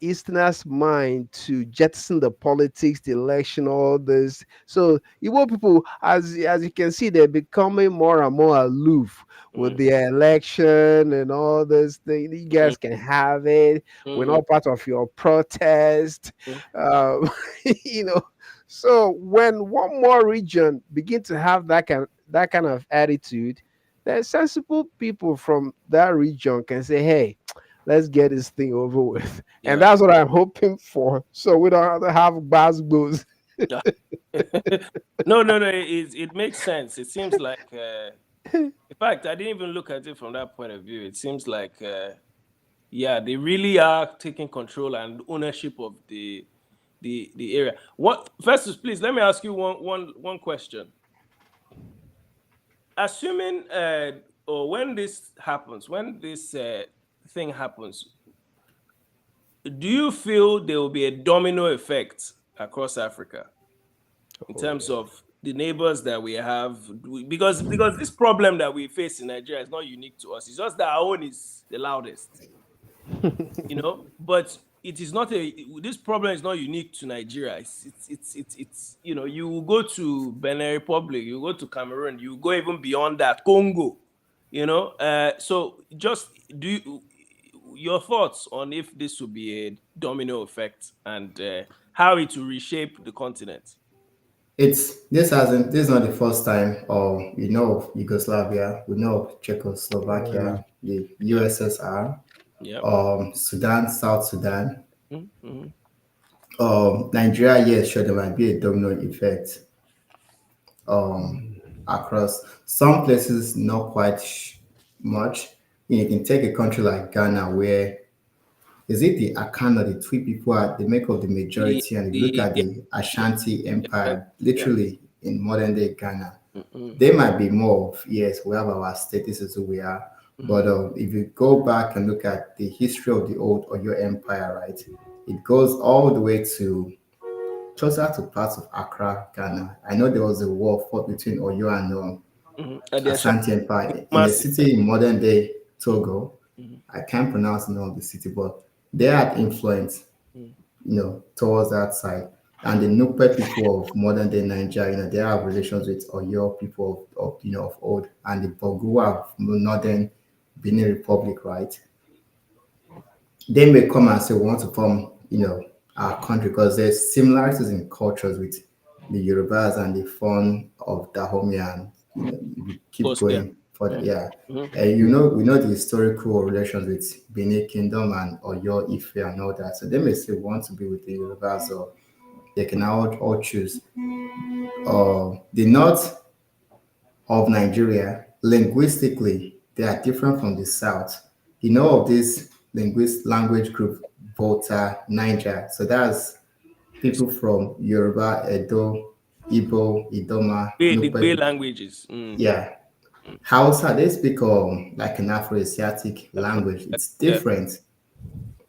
Easterners' mind to jettison the politics, the election, all this. So Igbo people, as you can see, they're becoming more and more aloof with mm, the election and all this thing. You mm, guys can have it. We're mm, not part of your protest. mm. Um, you know. So when one more region begin to have that kind of attitude, then sensible people from that region can say, "Hey, let's get this thing over with." And Yeah. that's what I'm hoping for. So we don't have to have bad blues. Yeah. No, no, no. It makes sense. It seems like, in fact, I didn't even look at it from that point of view. It seems like, yeah, they really are taking control and ownership of the area. What, Festus, please let me ask you one question. Assuming, or when this thing happens, do you feel there will be a domino effect across Africa in Oh terms of the neighbors that we have? Because this problem that we face in Nigeria is not unique to us. It's just that our own is the loudest, yeah. But it is not a this problem is not unique to Nigeria. It's you will go to Benin Republic, you go to Cameroon, you go even beyond that, Congo. So just do you, your thoughts on if this will be a domino effect and how it will reshape the continent. This is not the first time, or we know of Yugoslavia, we know of Oh yeah. Czechoslovakia, the Yep. USSR, Yep. Sudan, South Sudan, Mm-hmm. Nigeria. Yes, sure, there might be a domino effect Mm. across some places, not quite much. You can take a country like Ghana, where is it the Akan or the Twi people are the make of the The majority, and you look the at yeah, the yeah, Ashanti yeah, Empire, yeah. literally in modern day Ghana. Mm-hmm. They might be more of, yes, we have our state, this is who we are. But if you go back and look at the history of the old Oyo Empire, right, it goes all the way to closer to parts of Accra, Ghana. I know there was a war fought between Oyo and Mm-hmm. And the Ashanti Ashanti Empire in a massive. city in modern day Togo. Mm-hmm. I can't pronounce the name of the city, but they had influence, towards that side. And the Nupe people of modern day Nigeria, they have relations with Oyo people of old, and the Bogua of northern Benin Republic, right? They may come and say we want to form, our country because there's similarities in cultures with the Yorubas and the Fon of Dahomey, and we Of keep course, yeah. going further. Yeah, Mm-hmm. and we know the historical relations with Benin Kingdom and Oyo, Ife, and all that. So they may say we want to be with the Yorubas, or they can all choose. The north of Nigeria, linguistically, they are different from the South. You know of this language group, Volta, Niger. So that's people from Yoruba, Edo, Igbo, Idoma, The Bay Nupe. languages. Yeah. Hausa, they speak like an Afro-Asiatic language. It's Yeah. different.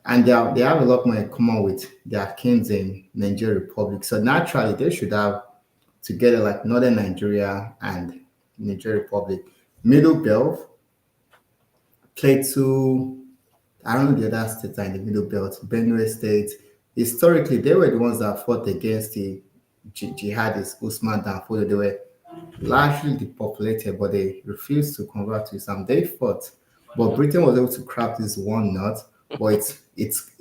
And they have a lot more in common with their kins in Nigeria Republic. So naturally, they should have together like Northern Nigeria and Nigeria Republic. Middle Belt, Plateau, I don't know the other states are in the Middle Belt, Benue State. Historically, they were the ones that fought against the jihadists, Usman Danfodio. They were largely depopulated, but they refused to convert to Islam. They fought, but Britain was able to crack this one nut. But it's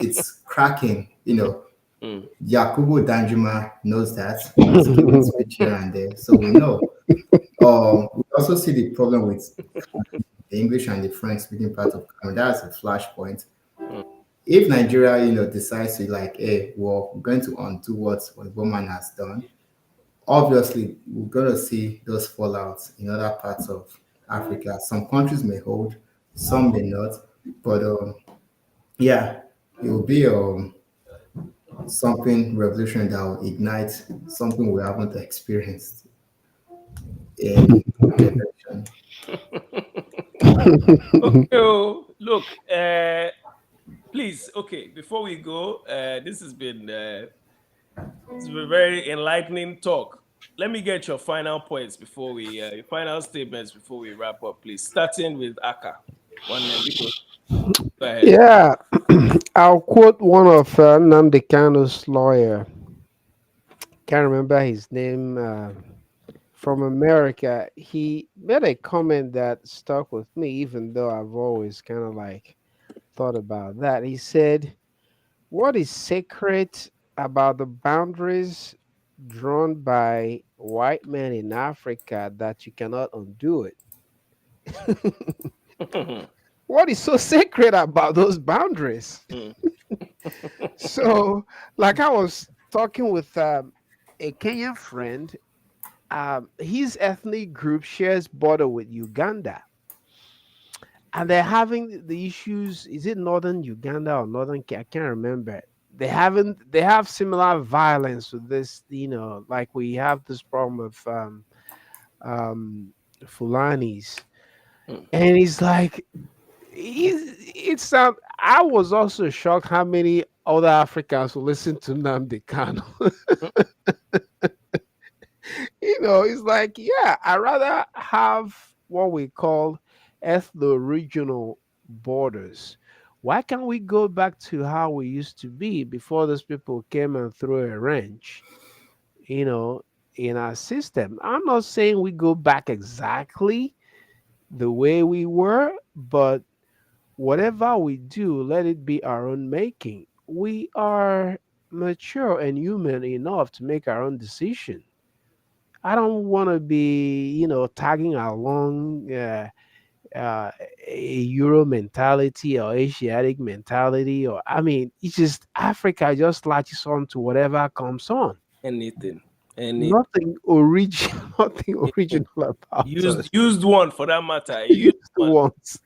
cracking. Mm. Yakubu Danjuma knows that. He's given speech here and there, so we know. We also see the problem with the English and the French speaking part of Cameroon. That's a flashpoint. Mm. If Nigeria, decides to like, hey, well, we're going to undo what Woman has done, obviously we're going to see those fallouts in other parts of Africa. Some countries may hold, some may not, but yeah, it will be something revolutionary that will ignite something we haven't experienced in our generation. Okay. Oh, look, please. Okay, before we go, this has been very enlightening talk. Let me get your final points before we your final statements before we wrap up, please. Starting with Aka. One name, because go ahead. Yeah, I'll quote one of Nnamdi Kano's lawyer. Can't remember his name. From America, he made a comment that stuck with me, even though I've always kind of like thought about that. He said, "What is sacred about the boundaries drawn by white men in Africa that you cannot undo it?" What is so sacred about those boundaries? Mm. So, like I was talking with a Kenyan friend, his ethnic group shares border with Uganda, and they're having the issues. Is it northern Uganda or northern? I can't remember. They have similar violence with this. Like we have this problem of um, Fulanis, Mm. and he's like, it's I was also shocked how many other Africans will listen to Nnamdi Kanu. It's like, yeah, I rather have what we call ethno-regional borders. Why can't we go back to how we used to be before those people came and threw a wrench, you know, in our system? I'm not saying we go back exactly the way we were, but whatever we do, let it be our own making. We are mature and human enough to make our own decision. I don't want to be, tagging along uh, a Euro mentality or Asiatic mentality, or I mean, it's just Africa just latches on to whatever comes on. Anything. Anything. Nothing original, nothing original about us. Used one for that matter. Used Used one. once,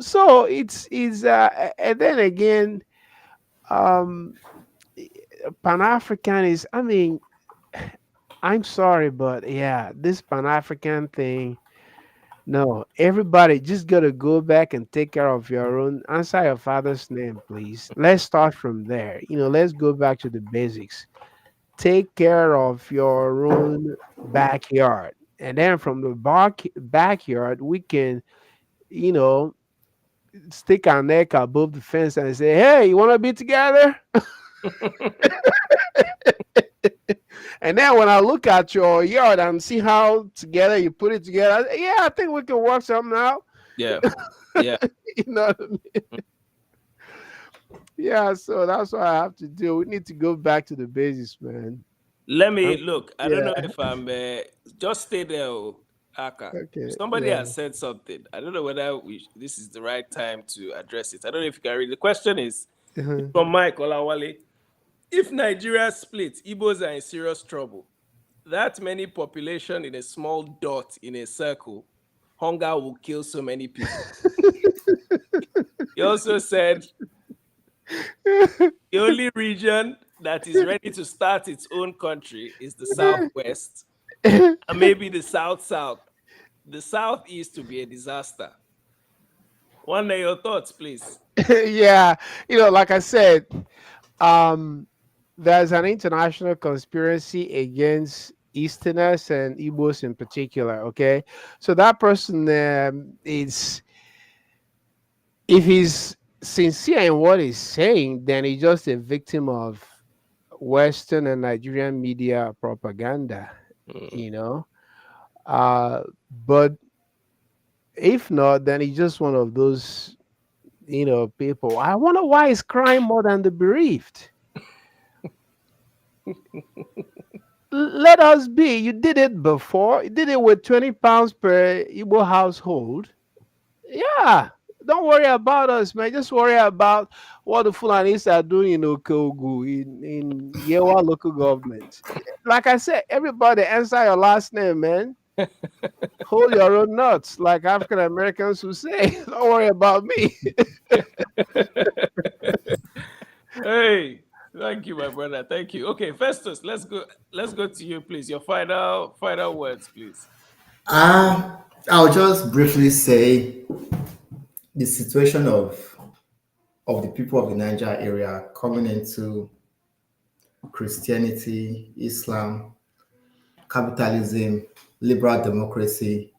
So it's and then again, um, Pan African is. I mean, I'm sorry, but yeah, this Pan African thing. No, everybody just gotta go back and take care of your own. Answer your father's name, please. Let's start from there. Let's go back to the basics. Take care of your own backyard. And then from the backyard, we can, you know, stick our neck above the fence and say, hey, you want to be together? And then when I look at your yard and see how together you put it together, yeah, I think we can work something out. Yeah. Yeah. You know what I mean? Yeah, so that's what I have to do. We need to go back to the basics, man. Let me Um, look. I don't know yeah. if I'm just stay there, oh, Aka. Okay. Somebody Yeah. has said something. I don't know whether this is the right time to address it. I don't know if you can read. The question is Uh-huh. from Mike Olawale. If Nigeria splits, Igbos are in serious trouble. That many population in a small dot in a circle. hunger will kill so many people. He also said the only region that is ready to start its own country is the Southwest and maybe the South. The Southeast to be a disaster. One day, your thoughts, please. Yeah, like I said, um, there's an international conspiracy against Easterners and Igbos in particular. Okay, so that person is, if he's sincere in what he's saying, then he's just a victim of Western and Nigerian media propaganda. Mm. You know, but if not, then he's just one of those people. I wonder why he's crying more than the bereaved. Let us be. You did it before. You did it with 20 pounds per Igbo household. Yeah. Don't worry about us, man. Just worry about what the Fulanis are doing in Okogu, in Yewa local government. Like I said, everybody answer your last name, man. Hold your own nuts, like African Americans who say. Don't worry about me. Hey, thank you, my brother. Thank you. Okay, Festus, let's go. Let's go to you, please. Your final words, please. I'll just briefly say the situation of the people of the Niger area coming into Christianity, Islam, capitalism, liberal democracy,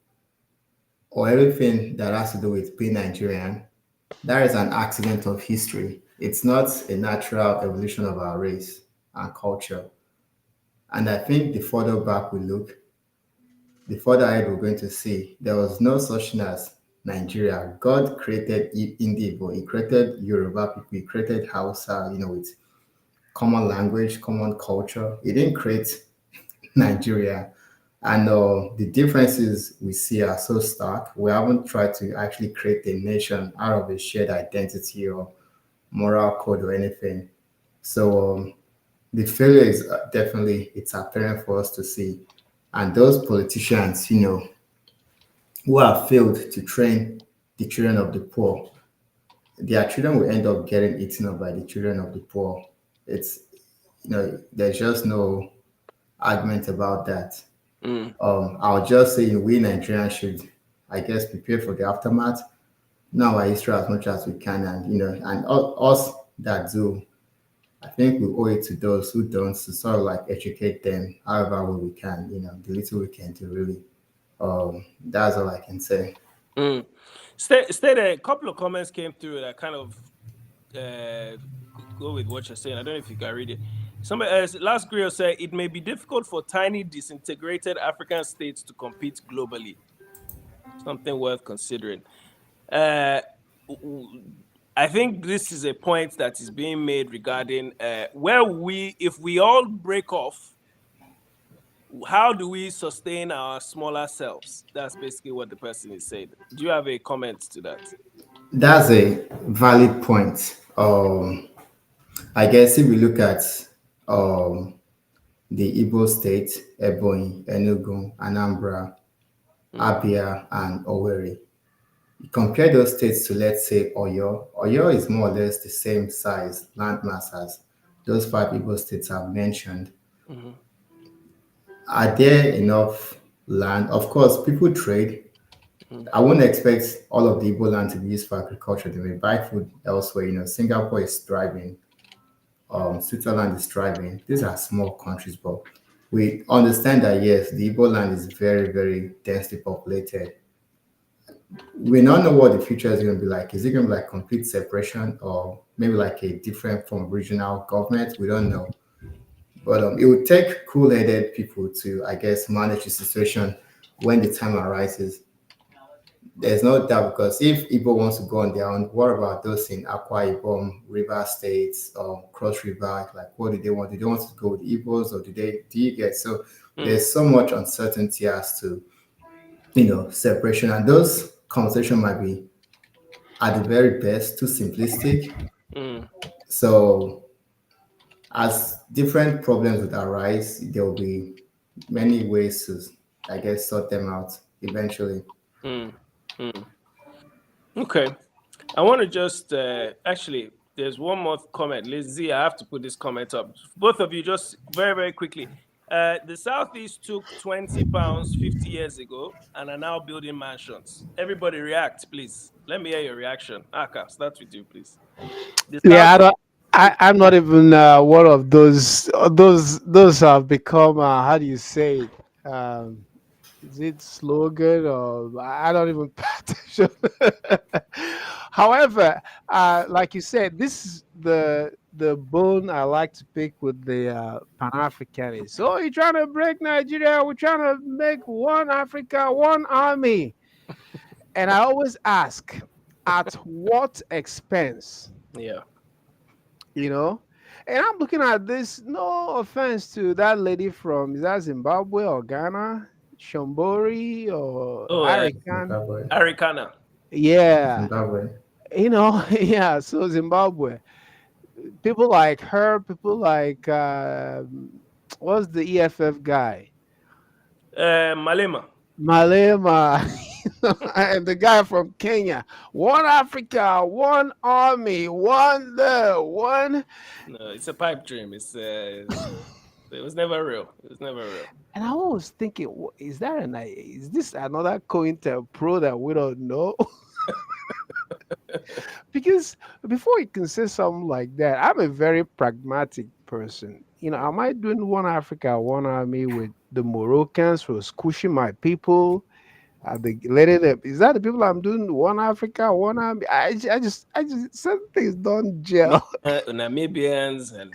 or everything that has to do with being Nigerian, that is an accident of history. It's not a natural evolution of our race and culture. And I think the further back we look, the further ahead we're going to see, there was no such thing as Nigeria. God created Indigo, He created Yoruba people, He created Hausa, with common language, common culture. He didn't create Nigeria. And the differences we see are so stark. We haven't tried to actually create a nation out of a shared identity or moral code or anything. So the failure is definitely it's apparent for us to see. And those politicians, who have failed to train the children of the poor, their children will end up getting eaten up by the children of the poor. It's there's just no argument about that. Mm. I'll just say we Nigerians should, I guess, prepare for the aftermath, know our history as much as we can, and and us that do, I think we owe it to those who don't to sort of like educate them however way we can, the little we can do really. That's all I can say. Mm. Stay there. A couple of comments came through that kind of uh, go with what you're saying. I don't know if you can read it. Somebody last grill said it may be difficult for tiny disintegrated African states to compete globally. Something worth considering. Uh, I think this is a point that is being made regarding if we all break off, how do we sustain our smaller selves? That's basically what the person is saying. Do you have a comment to that? That's a valid point. I guess if we look at um, the Igbo state, Ebonyi, Enugu, Anambra, Mm, Abia, and Owerri, compare those states to, let's say, Oyo. Oyo is more or less the same size landmass as those five Igbo states I've mentioned. mhm, Are there enough land? Of course, people trade. mm, I wouldn't expect all of the Igbo land to be used for agriculture. They may buy food elsewhere. Singapore is thriving. Switzerland is thriving. These are small countries, but we understand that yes, the Igbo land is very, very densely populated. We don't know what the future is going to be like. Is it going to be like complete separation or maybe like a different form of regional government? We don't know. But it would take cool-headed people to, I guess, manage the situation when the time arises. There's no doubt because if Igbo wants to go on their own, what about those in Akwa Ibom, River States, Cross River? Like, what do they want? Do they want to go with Igbos or do you get? So mm, there's so much uncertainty as to, separation. And those conversations might be, at the very best, too simplistic. mm. So as different problems would arise, there will be many ways to, I guess, sort them out eventually. Mm, mm. Okay. I want to just actually. There's one more comment, Lizzie. I have to put this comment up. Both of you, just very very quickly. The Southeast took £20 50 years ago and are now building mansions. Everybody react, please. Let me hear your reaction. Aka, start with you, please. The Yeah, I Southeast don't. took. I'm not even one of those. Those have become. How do you say it? Is it slogan or I don't even pay attention. However, like you said, this is the bone I like to pick with the Pan Africanists. So you're trying to break Nigeria? We're trying to make one Africa, one army. And I always ask, at what expense? Yeah. You know. And I'm looking at this. No offense to that lady from is that Zimbabwe or Ghana, Shombori or Oh, Arikan. Zimbabwe. Arikana. Yeah, Zimbabwe. yeah. So Zimbabwe, people like her, people like what's the EFF guy, Malema. Malema, and the guy from Kenya. One Africa, one army, one there, one. No, it's a pipe dream. It was never real. It was never real. And I was thinking, is that is this another Pro that we don't know? Because before you can say something like that, I'm a very pragmatic person. Am I doing one Africa, one army with the Moroccans for squishing my people? Are they letting them? Is that the people I'm doing one Africa, one army? I just some things don't gel. Namibians and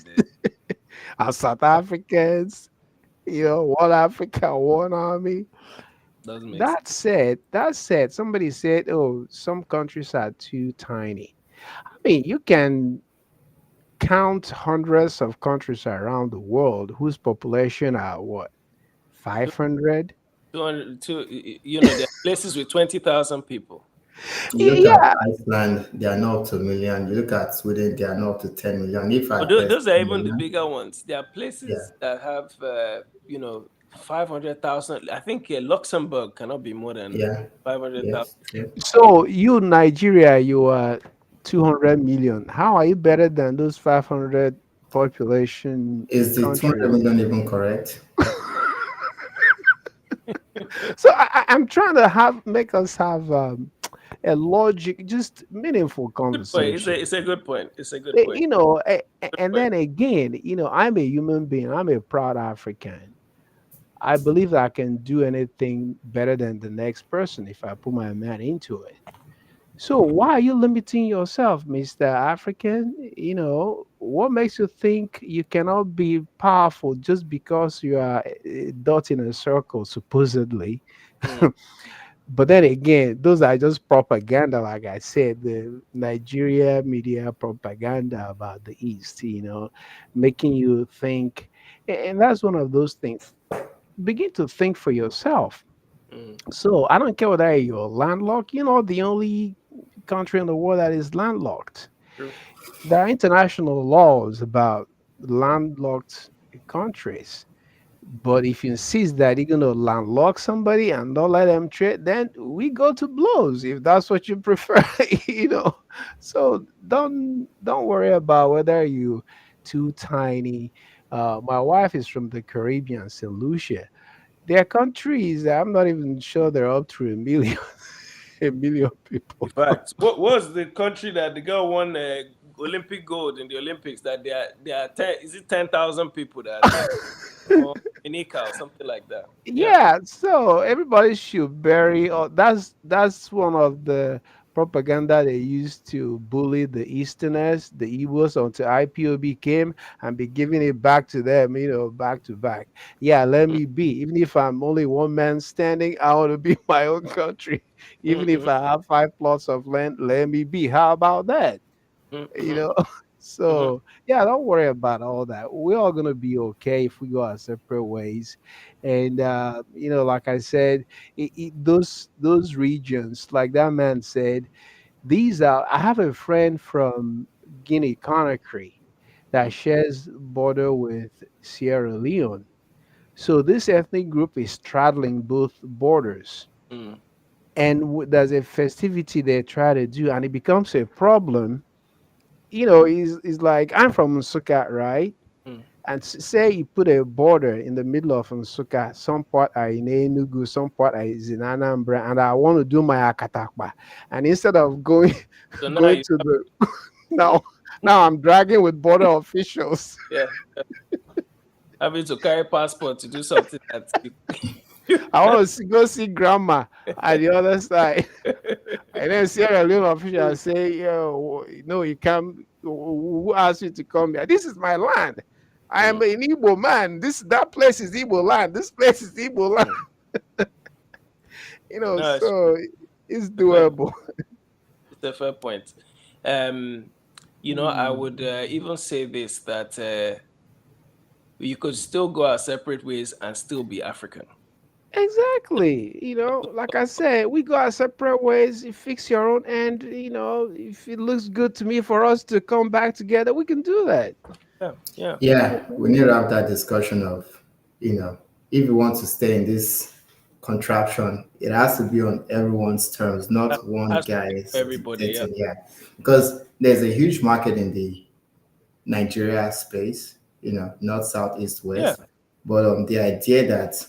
Are South Africans, one Africa, one army. doesn't make sense. That said, somebody said, "Oh, some countries are too tiny." I mean, you can count hundreds of countries around the world whose population are what, 500? 200, there are places with 20,000 people. You look at Yeah, Iceland, they are not up to a million. You look at Sweden, they are not up to 10 million. If I But press those are 10 even the million, bigger ones. There are yeah, places that have, 500,000. I think Luxembourg cannot be more than yeah, 500,000. yes, true. so you Nigeria, you are 200 million. How are you better than those 500 population Is the 200 countries? million even correct? So I'm trying to make us have a logic, just meaningful Good point. It's a, conversation. it's a good point. It's a good point. Good And point. then again, I'm a human being. I'm a proud African. I believe that I can do anything better than the next person if I put my mind into it. So why are you limiting yourself, Mr. African? What makes you think you cannot be powerful just because you are a dot in a circle, supposedly? Mm, But then again, those are just propaganda, like I said, the Nigeria media propaganda about the East, making you think. And that's one of those things. Begin to think for yourself. mm, So I don't care whether you're landlocked, the only country in the world that is landlocked. true. There are international laws about landlocked countries. But if you insist that you're gonna landlock somebody and don't let them trade, then we go to blows if that's what you prefer, you know. So don't worry about whether you too tiny. My wife is from the Caribbean, St. Lucia. There are countries that I'm not even sure they're up to a million, a million people. In fact, what was the country that the girl won Olympic gold in the Olympics? That they are 10, is it 10,000 people that are there? Or Minica or something like that. Yeah. Yeah, so everybody should bury. Oh, that's one of the propaganda they used to bully the Easterners, the Igbos, until IPOB came and be giving it back to them, back to back. Yeah, let Mm, me be. Even if I'm only one man standing, I want to be my own country. mm, Even if mm, I have 5 plots of land, let me be. How about that? mm, you mm, know mm, so yeah, don't worry about all that. We're all gonna be okay if we go our separate ways. And like I said, those regions, like that man said, these are I have a friend from Guinea Conakry that mm, shares border with Sierra Leone. So this ethnic group is straddling both borders, mm. and there's a festivity they try to do, and it becomes a problem. Is like, I'm from Nsukka, right? Mm. And say you put a border in the middle of Nsukka, some part are in Enugu, some part are in Anambra, and I want to do my Akatakpa. And instead of going So now going you to the now now I'm dragging with border officials. yeah having to carry passport to do something that you I want to go see grandma at the other side. And then Sierra Leone official say, yo, no, you can't. Who asked you to come here? This is my land. I am Mm, an Igbo man. That place is Igbo land. This place is Igbo land. mm. No, So it's a fair, doable. it's a fair point. Um, I Hmm. would even say this that you could still go our separate ways and still be African. Exactly. Like I said, we go our separate ways. You fix your own end. If it looks good to me for us to come back together, we can do that. Yeah, yeah. Yeah, we need to have that discussion of, you know, if you want to stay in this contraption, it has to be on everyone's terms, That not one has to guy be for is everybody. Yeah. dictating. Yeah, because there's a huge market in the Nigeria space, north, south, east, Yeah. west. But the idea that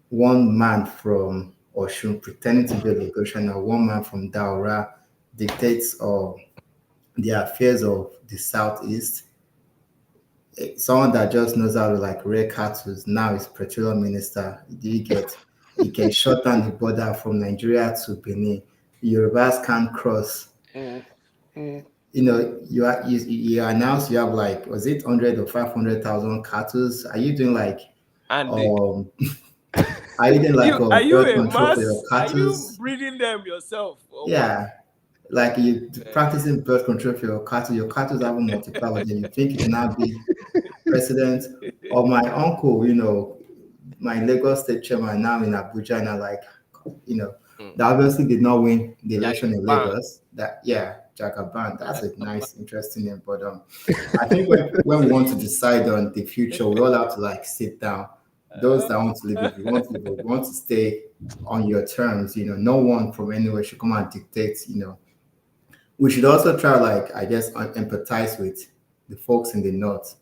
one man from Oshun pretending to be a Lagosian or one man from Daura dictates the affairs of the southeast. Someone that just knows how to like rear cattle now is petroleum minister. Do you get? He can shut down the border from Nigeria to Benin. Yorubas can't cross. Mm, mm. You announce you have like, was it 100 or 500,000 cattle? Are you doing like And um are you doing like are you birth a control for your mass? Are cattle? you breeding them yourself or what? Yeah, like you Uh, practicing birth control for your cattle haven't multiplied, but then you think you can now be president. Or my uncle, my Lagos state chairman now in Abuja, and I like, you know, mm. they obviously did not win the election in Jagaban. Lagos. That yeah, Jagaban. That's a Jagaban. nice, interesting name. But I think when we want to decide on the future, we all have to like sit down. Those that want to live, if you want to live, if you want to stay on your terms, no one from anywhere should come and dictate. We should also try, like, I guess, empathize with the folks in the north,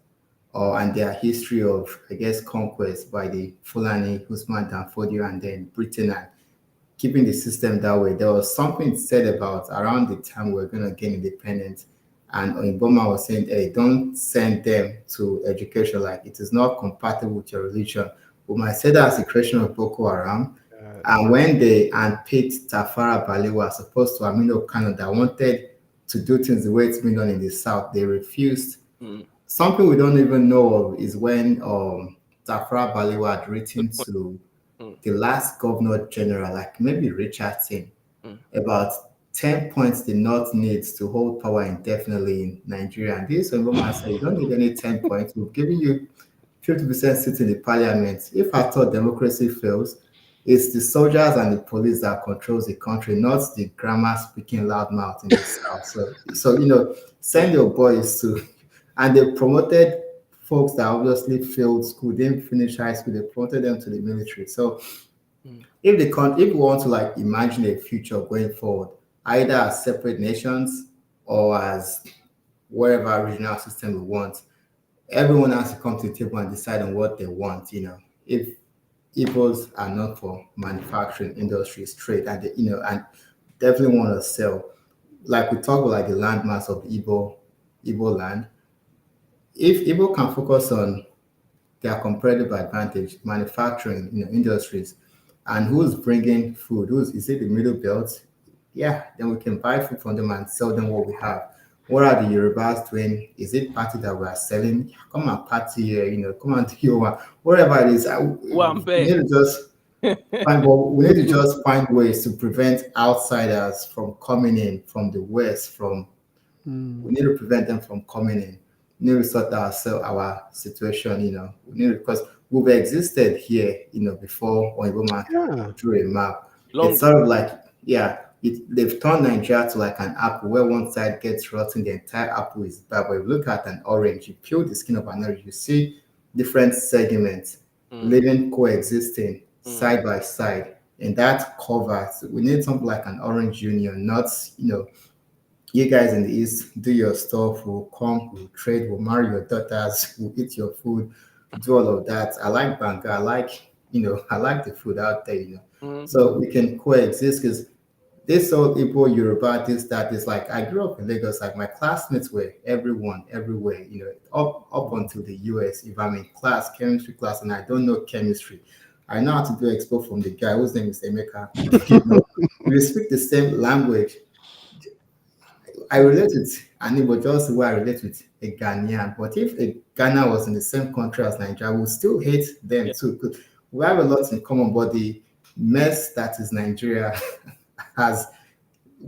and their history of, I guess, conquest by the Fulani, Usman Dan Fodio, and then Britain, and keeping the system that way. There was something said about around the time we are going to gain independence, and Obama was saying, hey, don't send them to education, like it is not compatible with your religion. We might say that's the creation of Boko Haram. And when they unpicked Tafara Balewa, as opposed to Amino Kano, that wanted to do things the way it's been done in the South, they refused. Mm. Something we don't even know of is when Tafara Balewa had Good written point. to Mm, the last governor general, like maybe Richardson, mm. about 10 points the North needs to hold power indefinitely in Nigeria. And this woman said, you don't need any 10 points. We've given you 50% seat in the parliament. If at all democracy fails, it's the soldiers and the police that controls the country, not the grammar speaking loudmouth in the south. So send your boys to, and they promoted folks that obviously failed school, didn't finish high school. They promoted them to the military. So Mm. if we want to like imagine a future going forward, either as separate nations or as whatever regional system we want, everyone has to come to the table and decide on what they want. If Igbos are not for manufacturing industry straight, and and definitely want to sell. Like we talk about like the landmass of Igbo land. If Igbo can focus on their competitive advantage, manufacturing, industries, and who's bringing food, is it the middle belt? Yeah, then we can buy food from them and sell them what we have. What are the Yorubas doing? Is it party that we are selling? Come and party here, come and do your one. Whatever it is, we Wambe. need to just we need to just find ways to prevent outsiders from coming in from the west. We need to prevent them from coming in. We need to sort our situation. We need because we've existed here. Before Oiboma Yeah. drew a map. It's Long. sort of like, yeah, they've turned Nigeria to like an apple where one side gets rotten, the entire apple is bad. But if you look at an orange, you peel the skin of an orange, you see different segments Mm, living, coexisting mm, side by side. in that cover. So we need something like an orange union, not, you guys in the East do your stuff, we'll come, we'll trade, we'll marry your daughters, we'll eat your food, do all of that. I like Banga, I like, I like the food out there. Mm. So we can coexist because this whole Igbo, Yoruba, this, that is like, I grew up in Lagos, like my classmates were everyone, everywhere, up until the US. If I'm in class, chemistry class, and I don't know chemistry, I know how to do expo from the guy whose name is Emeka. We speak the same language. I relate with Anibo just the way I relate with a Ghanaian. But if a Ghana was in the same country as Nigeria, I would still hate them Yeah. too. 'Cause we have a lot in common, but the mess that is Nigeria has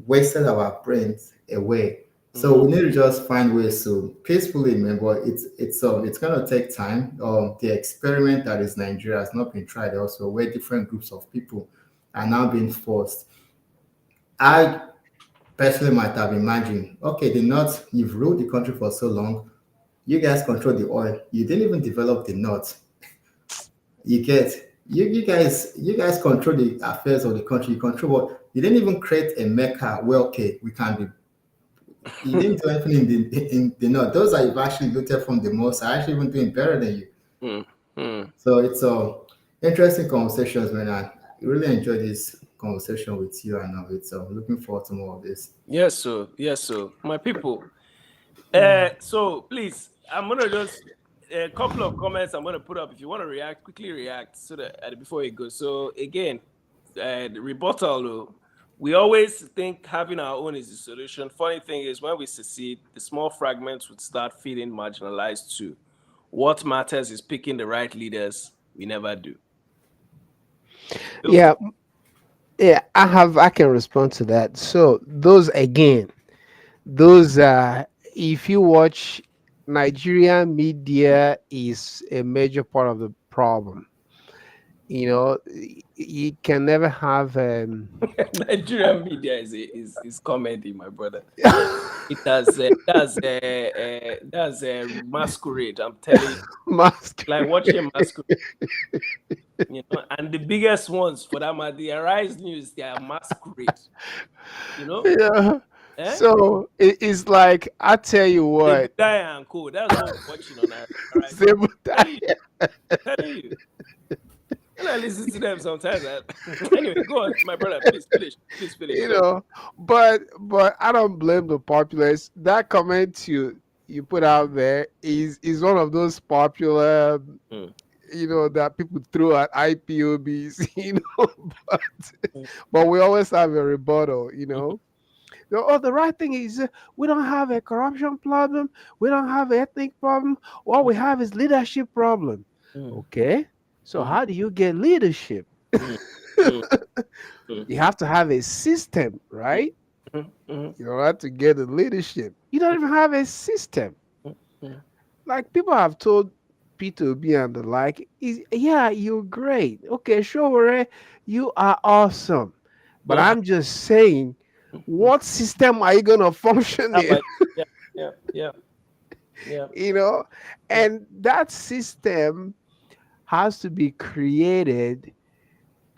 wasted our brains away. So Mm. we need to just find ways to peacefully, man. But it's gonna take time. The experiment that is Nigeria has not been tried elsewhere, where different groups of people are now being forced. I personally might have imagined, okay, the North, you've ruled the country for so long, you guys control the oil. You didn't even develop the North. You get you guys control the affairs of the country. You control what you didn't even create a mecca where okay, we can be you didn't do anything in the North. Those that you've actually looted from the most are actually even doing better than you. Mm. Mm. So it's interesting conversations, man. I really enjoyed this conversation with you, and it's looking forward to more of this. Yes, sir. Yes, sir. My people. So please, I'm gonna just a couple of comments I'm gonna put up. If you want to react, quickly react so that before it goes. So again, the rebuttal. We always think having our own is the solution. Funny thing is, when we succeed, the small fragments would start feeling marginalized too. What matters is picking the right leaders. We never do. Feel free. Yeah, yeah, I can respond to that. So those again, those if you watch, Nigerian media is a major part of the problem. You can never have Nigerian media is comedy, my brother. It does masquerade. I'm telling you, like masquerade. watching masquerade. And the biggest ones for that matter, the Arise News, they are masquerade. You know, Yeah. eh? So it's like, I tell you They what, die and co. That's what we're watching on Arise News. Telling you, Zebudiah, telling you. And I listen to them sometimes. Anyway, go on, my brother. Please finish. Please finish. you Sorry. know, but I don't blame the populace. That comment you put out there is one of those popular, Mm. that people throw at IPOBs, but Mm. but we always have a rebuttal, Mhm. Oh, the right thing is, we don't have a corruption problem. We don't have an ethnic problem. All we have is leadership problem. Mm. Okay. So Mhm. how do you get leadership? Mm. Mm. Mm. You have to have a system, right? Mhm. Mhm. You have to get the leadership. You don't even have a system. Mhm. Like people have told P2B and the like, is yeah, you're great. Okay, sure, you are awesome. But But I'm just saying, Mhm. what system are you gonna function How in? about yeah, yeah, yeah, yeah. you know Yeah. and that system has to be created.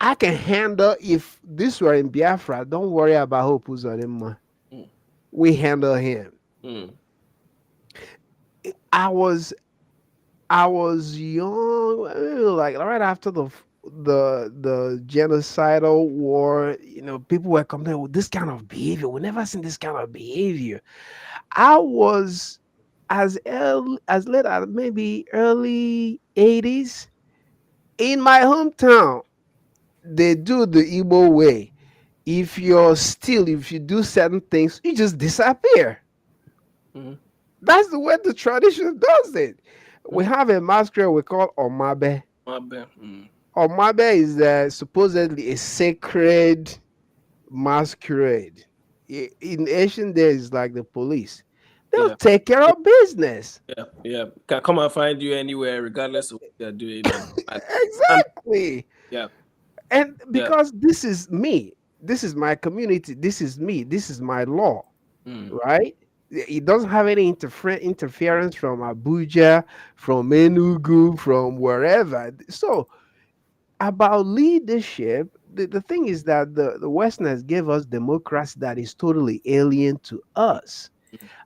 I can handle, if this were in Biafra, don't worry about Hope Uzodinma. Mm. We handle him. Mm. I was young, like right after the genocidal war. People were complaining with this kind of behavior. We never seen this kind of behavior. I was as late as maybe early 80s in my hometown. They do the Igbo way. If you do certain things, you just disappear. Mm. That's the way the tradition does it. We Mm. have a masquerade we call Omabe. My bad. Mm. Omabe is supposedly a sacred masquerade. In ancient days, like the police, they'll Yeah. take care of business. Yeah. Yeah. Can come and find you anywhere, regardless of what they're doing. And Exactly. yeah. And Yeah. because this is me, this is my community, this is me, this is my law, Mm. right? It doesn't have any interference from Abuja, from Enugu, from wherever. So about leadership, the thing is that the Westerners gave us democracy that is totally alien to us.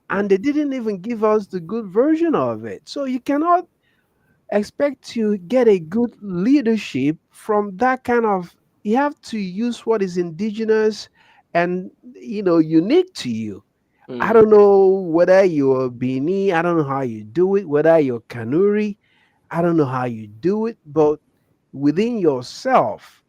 And they didn't even give us the good version of it. So you cannot expect to get a good leadership from that kind of, you have to use what is indigenous and unique to you. I Mm, don't know whether you're Bini, I don't know how you do it, whether you're Kanuri, I don't know how you do it, but within yourself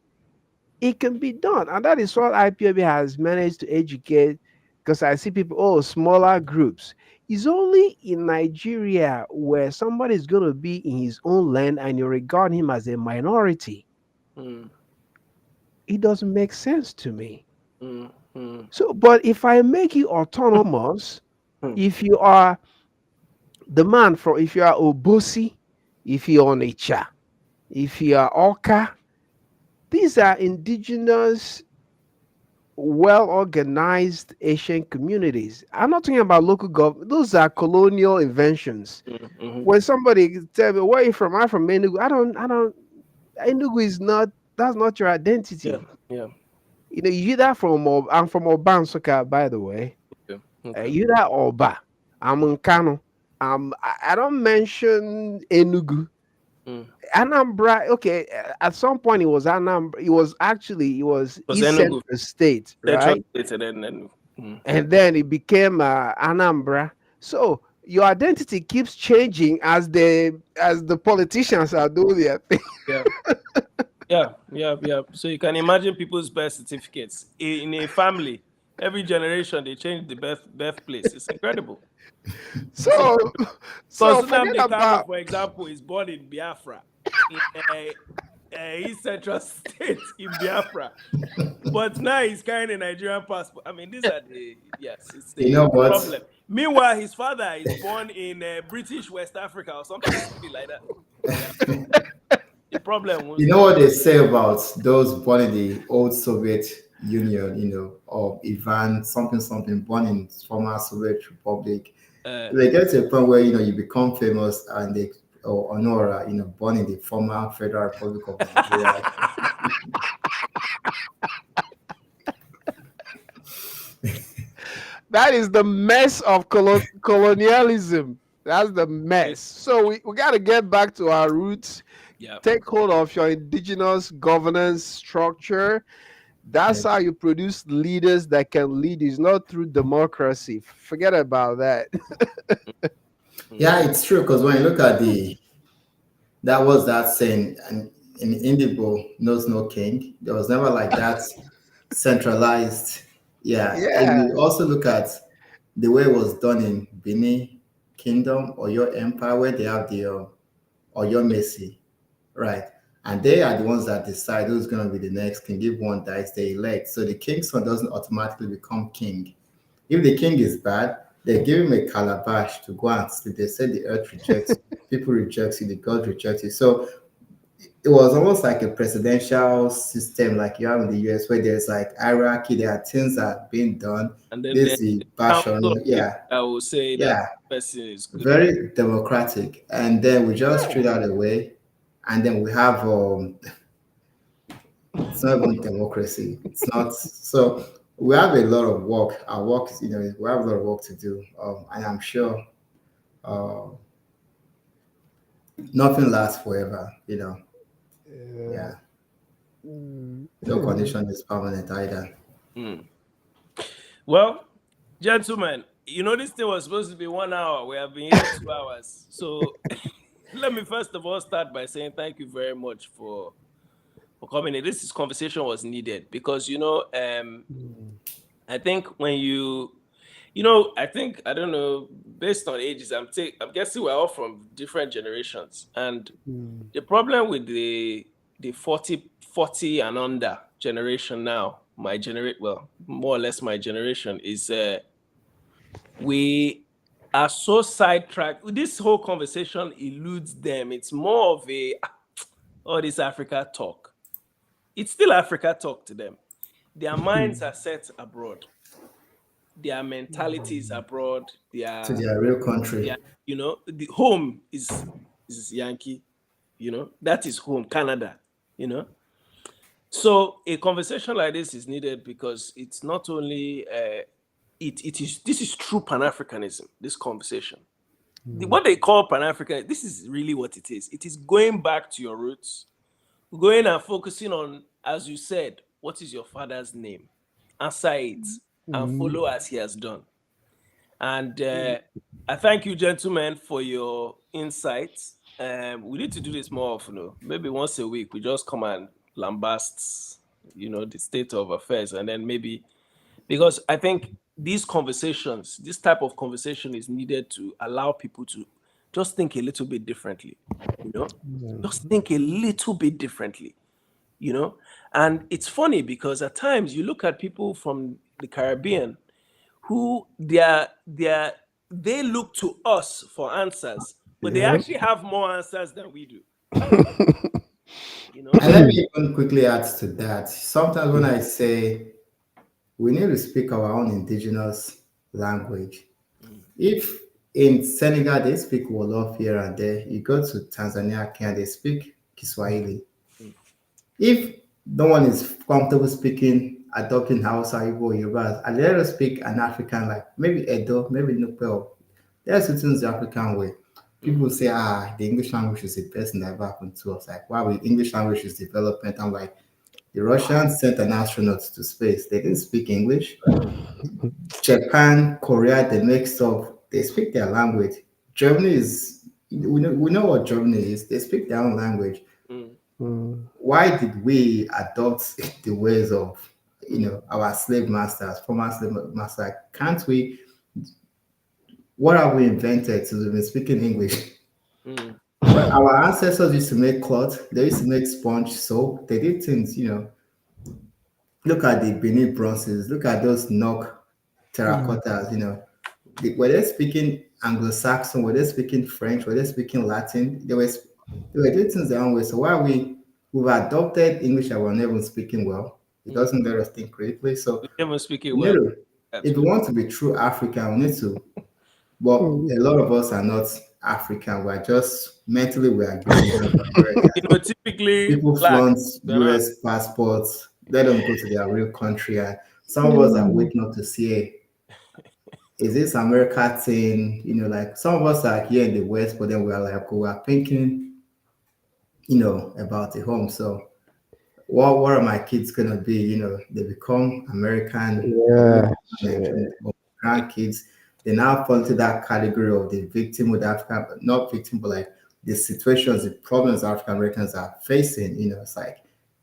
it can be done. And that is what IPOB has managed to educate. Because I see people, oh, smaller groups. It's only in Nigeria where somebody is going to be in his own land and you regard him as a minority. mm, It doesn't make sense to me. mm, mm, So, but if I make you autonomous, mm, if you are the man from, if you are Obosi, if you're Onitsha, if you are Oka, these are indigenous, well organized Asian communities. I'm not talking about local government, those are colonial inventions. mm, mhm. When somebody tell me where are you from, I'm from Enugu. I don't Enugu is not, that's not your Yeah, identity. yeah. You hear that from I'm from Obansoka, by the way. Okay, okay. You hear that Oba. I'm in Kano. I don't mention Enugu. Mm. Anambra, okay, at some point it was Anambra, it was Was East Enugu Central State, Central right? State and then mm. And then it became Anambra. So your identity keeps changing as the politicians are doing their thing. Yeah, yeah, yeah, yeah. So you can imagine people's birth certificates in a family. Every generation they change the birthplace. It's incredible. It's So incredible. so Because forget Nnamdi Kanu, about, for example, is born in Biafra, in East Central State in Biafra. But now he's carrying a Nigerian passport. I mean, these are the, yes, it's You the know what? problem. Meanwhile, his father is born in British West Africa or something stupid like that. Yeah, the problem You was know what they say about those born in the old Soviet Union, or Ivan something something born in former Soviet Republic. uh, They get to a point where you become famous and they, or Onuora, born in the former Federal Republic of Nigeria. that is the mess of colonialism. That's the mess. So we got to get back to our roots, yeah. take hold of your indigenous governance structure. That's Yes. how you produce leaders that can lead. It's not through democracy. Forget about that. Mm, Yeah, it's true because when you look at that was that saying, and in Indigo knows no king. There was never like that centralized. Yeah. If Yeah. you also look at the way it was done in Benin Kingdom or your empire, where they have the or your Messi, right? And they are the ones that decide who's going to be the next king. If one dies, they elect. So the king's son doesn't automatically become king. If the king is bad, they give him a calabash to go and sleep. They say the earth rejects you, people reject you, the God rejects you. So it was almost like a presidential system like you have in the US where there's like hierarchy, there are things that are being done. and then This there's is a council passion, of people yeah, that will say that yeah, person is good. very democratic. And then we just threw Yeah. that away. And then we have it's not even democracy. It's not. So we have a lot of work. Our work is, we have a lot of work to do. And I'm sure uh, nothing lasts forever. Yeah. Yeah. Mm. No condition is permanent either. Mm. Well, gentlemen, this thing was supposed to be 1 hour. We have been here 2 hours. So let me first of all start by saying thank you very much for coming in. This conversation was needed because Mm. I think when I think I don't know, based on ages, I'm guessing we're all from different generations. And Mm. the problem with the 40 and under generation now, my generation, well, more or less my generation, is we are so sidetracked. This whole conversation eludes them. It's more of all this Africa talk. It's still Africa talk to them. Their minds are set abroad. Their mentalities abroad. To their real country. The home is Yankee. That is home, Canada. You know. So a conversation like this is needed because it's not only it is this is true Pan-Africanism. This conversation, what they call Pan-African, this is really what it is. It is going back to your roots, going and focusing on, as you said, what is your father's name? Answer it and follow as he has done. And I thank you, gentlemen, for your insights. We need to do this more often. Maybe once a week, we just come and lambast, the state of affairs, and then maybe because I think these conversations, this type of conversation, is needed to allow people to just think a little bit differently. Just think a little bit differently. And it's funny because at times you look at people from the Caribbean who they look to us for answers, but they Yeah. actually have more answers than we do. And let me even quickly add to that. Sometimes when I say we need to speak our own indigenous language, if in Senegal they speak Wolof here and there, you go to Tanzania, Kenya, they speak Kiswahili. If no one is comfortable speaking, adopting Hausa, Igbo, Yoruba, and let us speak an African, like maybe Edo, maybe Nupel. There's certain the African way. People say, the English language is the best thing that ever happened to us. Like, why would English language is development? I'm like, the Russians sent an astronaut to space. They didn't speak English. Japan, Korea, they make stuff. They speak their language. Germany is, we know what Germany is. They speak their own language. Why did we adopt the ways of our slave masters, former slave masters? Can't we? What have we invented to be speaking English? Our ancestors used to make cloth. They used to make sponge soap. They did things. Look at the Benin bronzes. Look at those knock terracottas. Were they speaking Anglo-Saxon? Were they speaking French? Were they speaking Latin? They were doing things their own way. So why we've adopted English that we're never speaking well? It doesn't let us think creatively. So Never speaking we need well. to, if we want to be true African, we need to. But a lot of us are not African. We're just mentally we are Ghanaians, Americans. Typically People black. flaunt US passports. Let them go to their real country. And some of us are waking up to see, is this America thing? Like some of us are here in the West, but then we are like, we are thinking, about the home. So what are my kids gonna be? They become American, Yeah. Nigerian, grandkids. They now fall into that category of the victim with Africa, but not victim, but like the situations, the problems African Americans are facing. It's like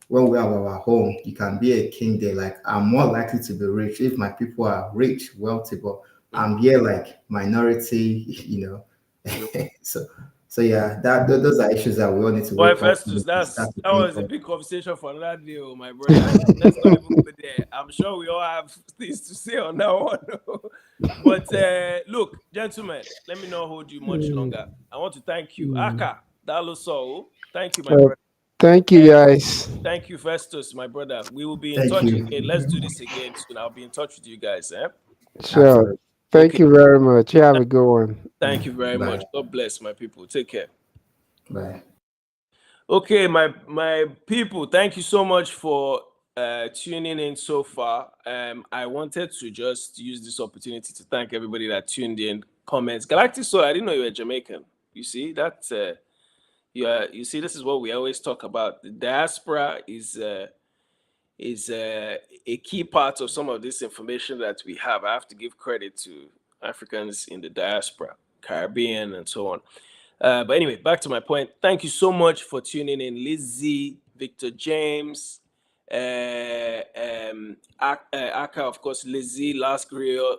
when we have our home, you can be a king there. Like I'm more likely to be rich if my people are rich, wealthy, but I'm here like minority. so yeah, those are issues that we all need to Boy, wake up Festus, and that start to think was a of. big conversation for another day, my brother. Let's not even go there. I'm sure we all have things to say on that one. But look, gentlemen, let me not hold you much longer. I want to thank you, Aka Daloso. Thank you, my Uh, brother. Thank you, guys. Thank you, Festus, my brother. We will be in Thank touch you. again. Let's do this again soon. I'll be in touch with you guys. Sure. Absolutely. Thank Okay. you very much. You have a good one. Thank you very Bye. much. God bless my people. Take care. Bye. Okay, my people, thank you so much for tuning in so far. I wanted to just use this opportunity to thank everybody that tuned in. Comments, Galactic Soul. I didn't know you were Jamaican. You see that? Yeah. You see, this is what we always talk about. The diaspora is a key part of some of this information that we have. I have to give credit to Africans in the diaspora, Caribbean, and so on. But anyway, back to my point. Thank you so much for tuning in, Lizzie, Victor James, Aka, of course, Lizzie, Last Grill,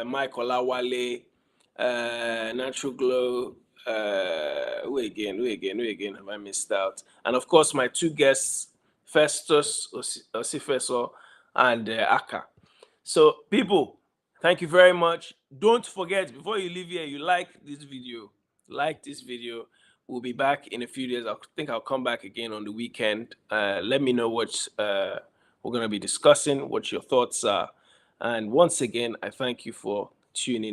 Mike Olawale, Natural Glow. Who again have I missed out? And of course, my two guests, Festus, Osifeso, and Aka. So, people, thank you very much. Don't forget, before you leave here, you like this video. We'll be back in a few days. I think I'll come back again on the weekend. Let me know what we're going to be discussing, what your thoughts are. And once again, I thank you for tuning